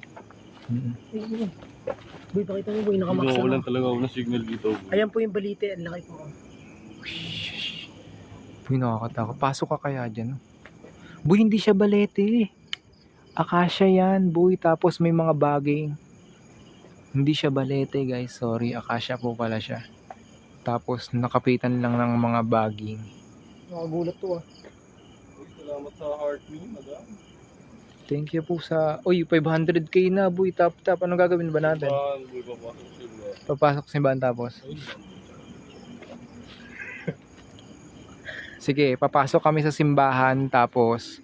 Boy, pakita mo boy, nakamaksa na. Walang talaga ako ng signal dito. Ayan po yung balite, ang laki po. Uy, nakakatakot. Pasok ka kaya dyan, no? Boy, hindi siya balete. Akasya yan, boy. Tapos may mga baging. Hindi siya balete, guys. Sorry, akasya po pala siya. Tapos nakapitan lang ng mga baging. Nakagulat to ah. Salamat sa heart me, madam. Thank you po sa... Uy, 500k na, boy. Tap. Ano gagawin ba natin? Papasok sa simbahan tapos. Sige, papasok kami sa simbahan tapos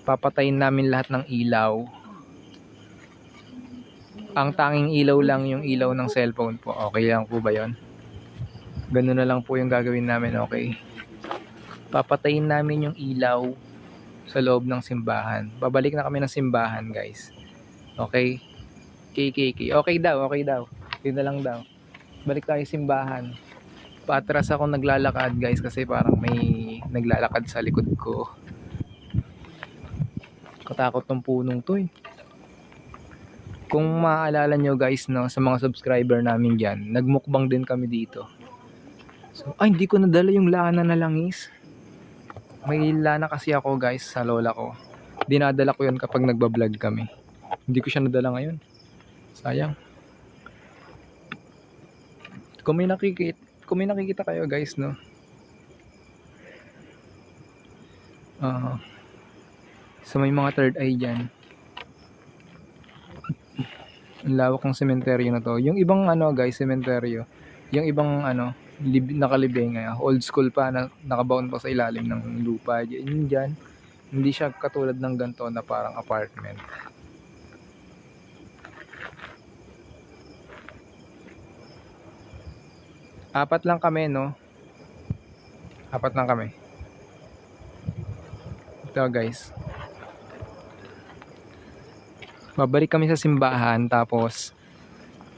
papatayin namin lahat ng ilaw. Ang tanging ilaw lang yung ilaw ng cellphone po. Okay lang po ba yon? Ganun na lang po yung gagawin namin, okay? Papatayin namin yung ilaw sa loob ng simbahan. Babalik na kami ng simbahan, guys. Okay? KKK. Okay daw. Yun na lang daw. Balik tayo simbahan. Patras ako naglalakad, guys, kasi parang may naglalakad sa likod ko. Katakot ng punong to eh. Kung maaalala nyo guys, no, sa mga subscriber namin dyan, nagmukbang din kami dito. So, hindi ko nadala yung lana na langis. May lana kasi ako guys sa lola ko. Dinadala ko yun kapag nagbablog kami. Hindi ko siya nadala ngayon. Sayang. Kung may nakikita kayo guys, no. So may mga third eye dyan. Ang lawak ng sementeryo na to. Yung ibang ano guys, sementeryo. Yung ibang ano, nakalibing, old school pa, nakabaon pa sa ilalim ng lupa. Yun dyan. Hindi siya katulad ng ganito na parang apartment. Apat lang kami, no? Apat lang kami. Ito guys. Babalik kami sa simbahan tapos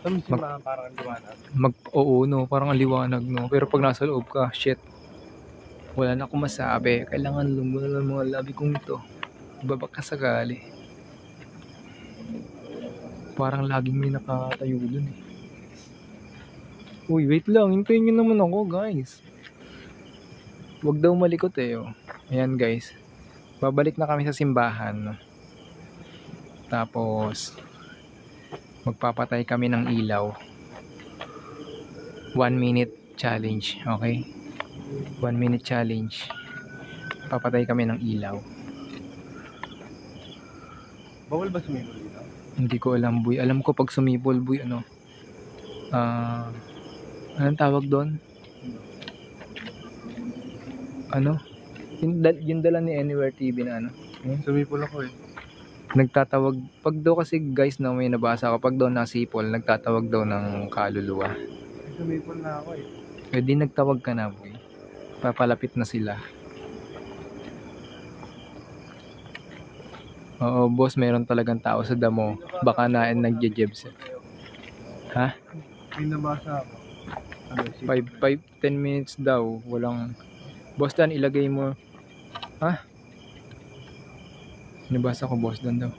Parang liwanag. oo, no, parang ang liwanag, no. Pero pag nasa loob ka, shit. Wala na akong masabi. Kailangan lumulan ng mga labi kong ito. Babaka sakali. Parang laging may nakatayo dun eh. Uy, wait lang. Hintayin nyo naman ako, guys. Huwag daw malikot eh. Oh. Ayan, guys. Babalik na kami sa simbahan. No? Tapos, magpapatay kami ng ilaw. 1 minute challenge. Okay? 1 minute challenge. Papatay kami ng ilaw. Bawal ba sumipol dito? Hindi ko alam, boy. Alam ko pag sumipol, boy, ano? Anong tawag doon? Ano? Yung dala ni Anywhere TV na ano? Sumipol ako eh. Nagtatawag, pag daw kasi guys na may nabasa ko, pag daw nasipol, nagtatawag daw ng kaluluwa. Sumipol na ako eh. Eh di nagtawag ka na, boy. Papalapit na sila. Oo, boss, meron talagang tao sa damo. Baka na nagje-jebs. Ha? May nabasa ako. 10 minutes daw. Walang... Boss Dan, ilagay mo. Ha? Nabasa ko, boss Dan daw.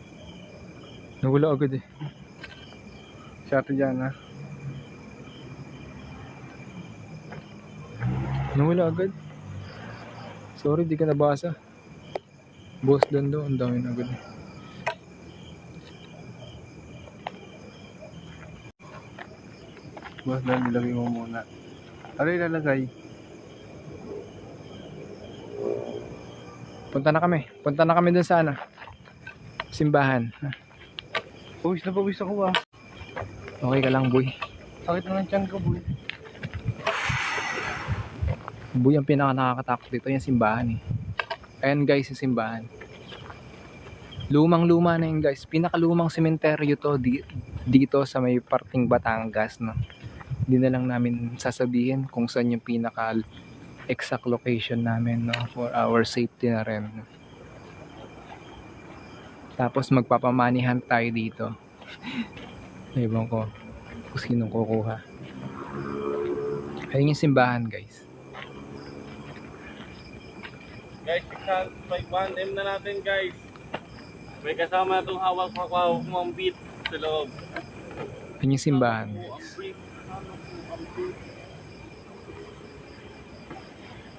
Nawala agad eh. Si Ate Jana. Nawala agad. Sorry, di ka nabasa. Boss Dan daw, ang dami na agad. Boss Dan, ilagay mo muna. Ano ilalagay? Punta na kami. Punta na kami dun sa ano, simbahan. Pawis na pawis ako ah. Okay ka lang, boy. Sakit na ng tiyan ko, boy. Boy, ang pinaka nakakatakot dito yung simbahan eh. Ayan guys, yung simbahan. Lumang-luma na yun guys. Pinakalumang sementeryo to dito sa may parting Batangas, no. Hindi na lang namin sasabihin kung saan yung pinaka exact location namin, no, for our safety na rin. Tapos magpapamanihan tayo dito. Ewan ko kung sinong kukuha. Ayun yung simbahan guys. Guys, 1M na natin guys. May kasama na itong hawak mo ang beat sa loob. Ayun yung simbahan guys.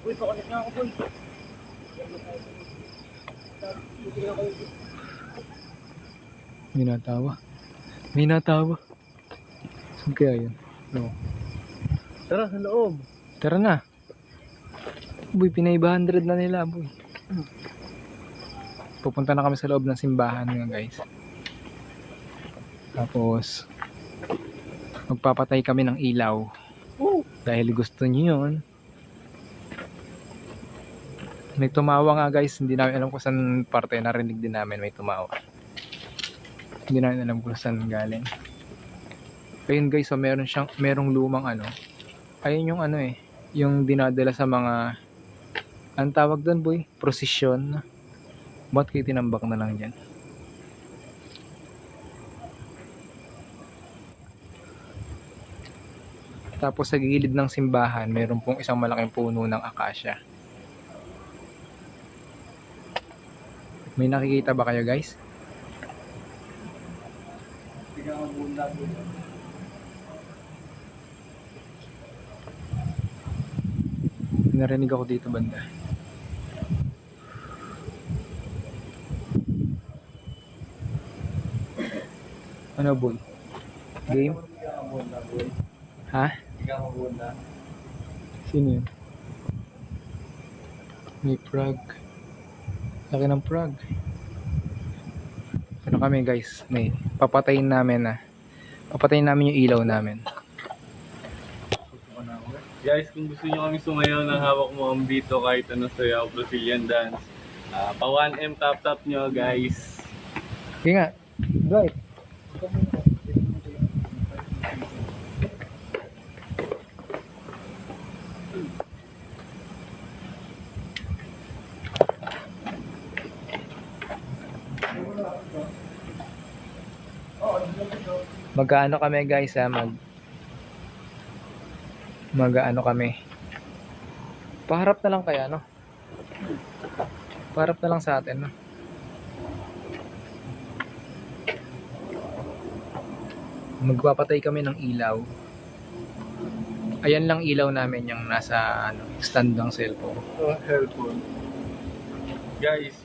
Uy, pakulit nga ako, boy. May natawa. May natawa. Saan kaya yun? No. Tara, sa loob. Tara na. Boy, pinay 100 na nila, boy. Pupunta na kami sa loob ng simbahan nga, guys. Tapos, magpapatay kami ng ilaw. Dahil gusto niyo yun. May tumawa nga, guys. Hindi namin alam kung saan parte. Narinig din namin may tumawa. Hindi namin alam kung saan galing. Ayun, guys. So, merong lumang ano. Ayun yung ano eh. Yung dinadala sa mga, ang tawag doon, boy, prosesyon. Ba't kayo tinambak na lang dyan? Tapos sa gilid ng simbahan, meron pong isang malaking puno ng akasya. May nakikita ba kayo, guys? Narinig ako dito banda. Ano, boy? Game? Ha? Sino yun? May frog. Laki ng frog. Ano kami, guys? May papatayin namin na. Papatayin namin yung ilaw namin. Guys, kung gusto nyo kami sumayaw ng hawak mo ang beat o kahit ano sayaw, Brazilian dance, pa 1M tap nyo guys. Sige nga. Right. Mag-ano kami, guys, ha? Mag-ano kami. Paharap na lang kaya, no? Paharap na lang sa atin, no? Magpapatay kami ng ilaw. Ayan lang ilaw namin yung nasa ano, stand ng cellphone. Helpful. Guys,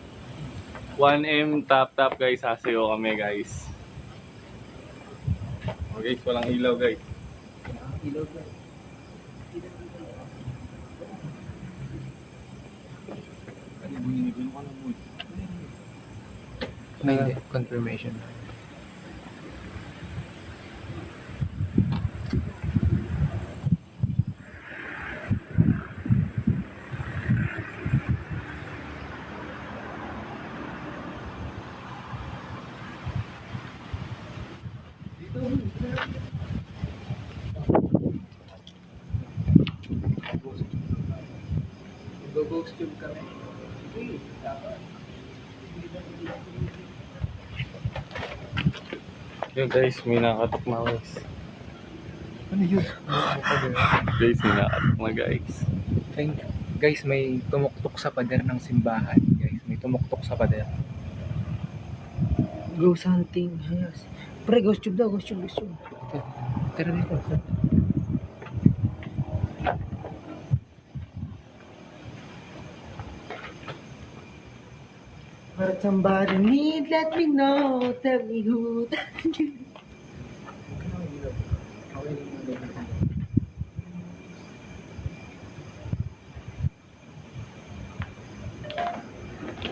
1M tap guys, sasayo kami guys. Okay, walang ilaw guys. Ilaw, guys. Ay, hindi. Confirmation. Go-ghost tube kami. Yun guys, may nakatok na guys. Ano yun? Guys, may nakatok na guys. Guys, may tumuktok sa pader ng simbahan. Guys, may tumuktok sa pader. Ghost hunting. Yes. Pre, ghost tube daw. Ghost tube, ghost tube. Tara dito. But somebody need, let me know. Tell me who.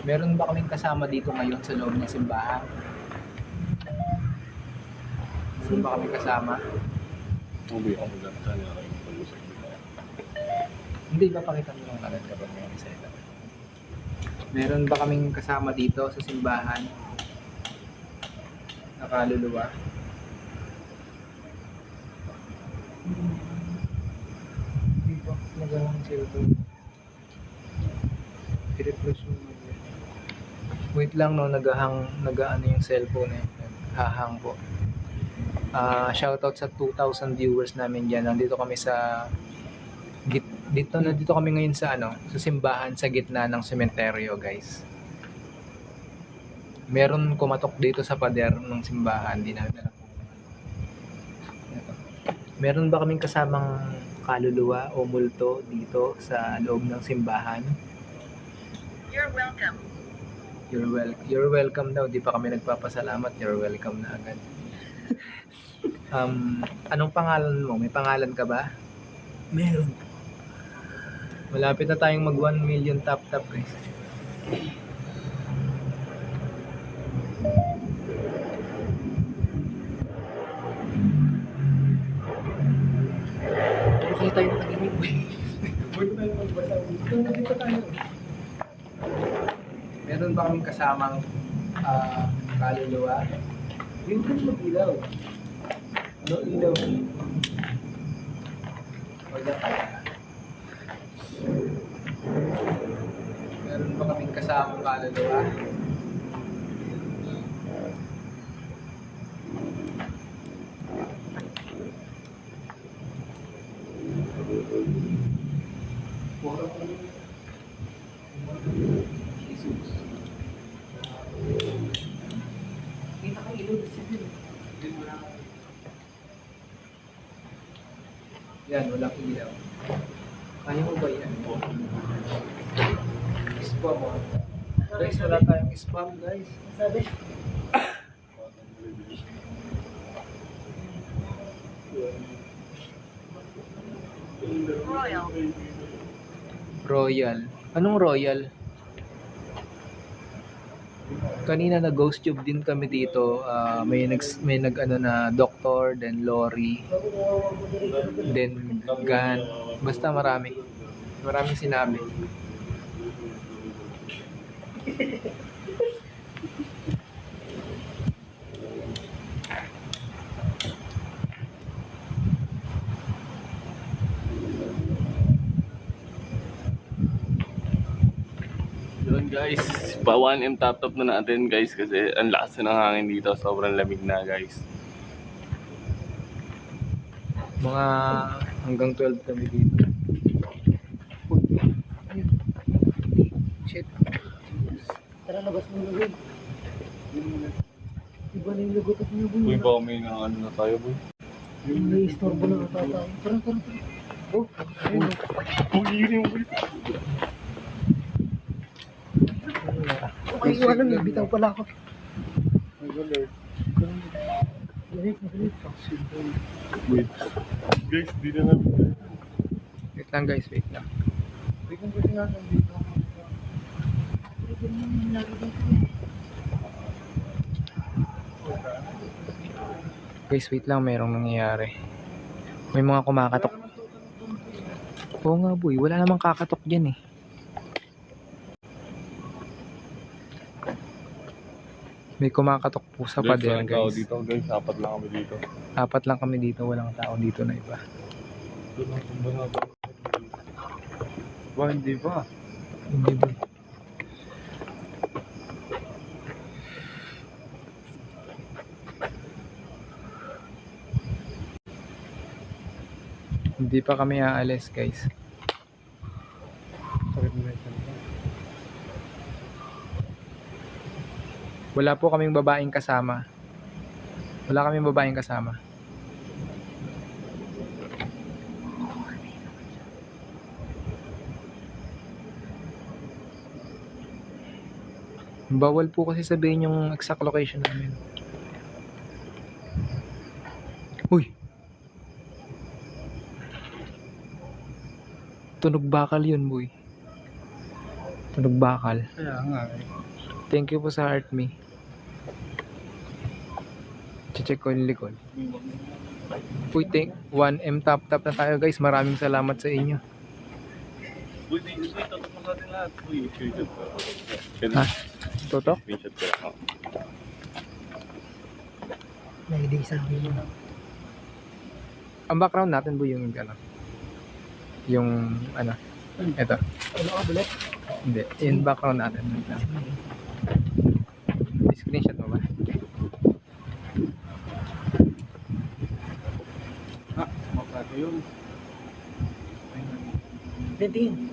Meron ba kaming kasama dito ngayon sa loob ng simbahan? Meron ba kaming kasama? Ubi ako lang sana kayo pag-usap. Hindi ba pakita mo lang agad kapag may reseta? Meron ba kaming kasama dito sa simbahan? Nakaluluwa? Hindi ba? Magalang cellphone. I-refresh mo. Wait lang no, nag-ano yung cellphone eh. Hahang po. Shoutout sa 2,000 viewers namin diyan. Nandito kami sa nandito kami ngayon sa sa simbahan sa gitna ng sementeryo, guys. Meron kumatok dito sa pader ng simbahan, di namin alam kung ano. Meron ba kaming kasamang kaluluwa o multo dito sa loob ng simbahan? You're welcome. You're welcome daw. Di pa kami nagpapasalamat. You're welcome na agad. Anong pangalan mo? May pangalan ka ba? Meron. Malapit na tayong mag 1 million tap guys. Kasi tayo nakalimit. Meron ba kaming kasamang kaluluwa? Yung kan mag-ilaw. No ilaw. Wala kaya. Meron ba kaming kasamang kaluluwa? Yan, walang ilaw. Kaya mo ba yan? Spam mo. Guys, wala tayong spam, guys. Sabi? Royal. Royal. Anong royal? Kanina na ghost tube din kami dito. May nag ano na doctor, then lorry, then gun. Basta marami. Maraming sinabi. Yun guys, pa 1M top na natin guys kasi ang lakas na ng hangin dito, sobrang lamig na guys. Mga hanggang 12 kami dito. Shit. Tara, labas mo na, boy. Iba na yung lagot at niyo, boy. Uy, baka may na ano na tayo boy. May istorbo na ata tayo. Tara, tara, tara. Oh, ayun. Uy, yun yung boy. Ay, iwanan, may bitaw pala ako. Nag-alert. Galit, galit. Wait. Guys, di na namin. Wait lang guys, wait lang. Hindi kong pwede nga dito. Guys, wait lang, mayroong nangyayari. May mga kumakatok. Oo nga boy, wala namang kakatok dyan eh. May kumakatok po sa pader guys. Dito guys, apat lang kami dito. Apat lang kami dito, walang tao dito na iba. Ba, hindi ba? Hindi ba? Hindi pa kami aalis guys. Wala po kaming babaeng kasama. Wala kaming babaeng kasama. Bawal po kasi sabihin yung exact location namin. Uy! Tunog bakal yun, boy. Tunog bakal. Kaya nga eh. Thank you po sa Heart Me. Check ko yung likod. Uy, 1M tap na tayo guys. Maraming salamat sa inyo. Uy, tatok mo natin lahat. Uy, screenshot ko. Ha? Toto? Screenshot ko. Nahilig sa akin yun. Ang background natin po yung ano? Yung ano? Ito. Ano ka, bulat? Hindi. Yung background natin. Screenshot mo ba? Mapati yun. Tingin.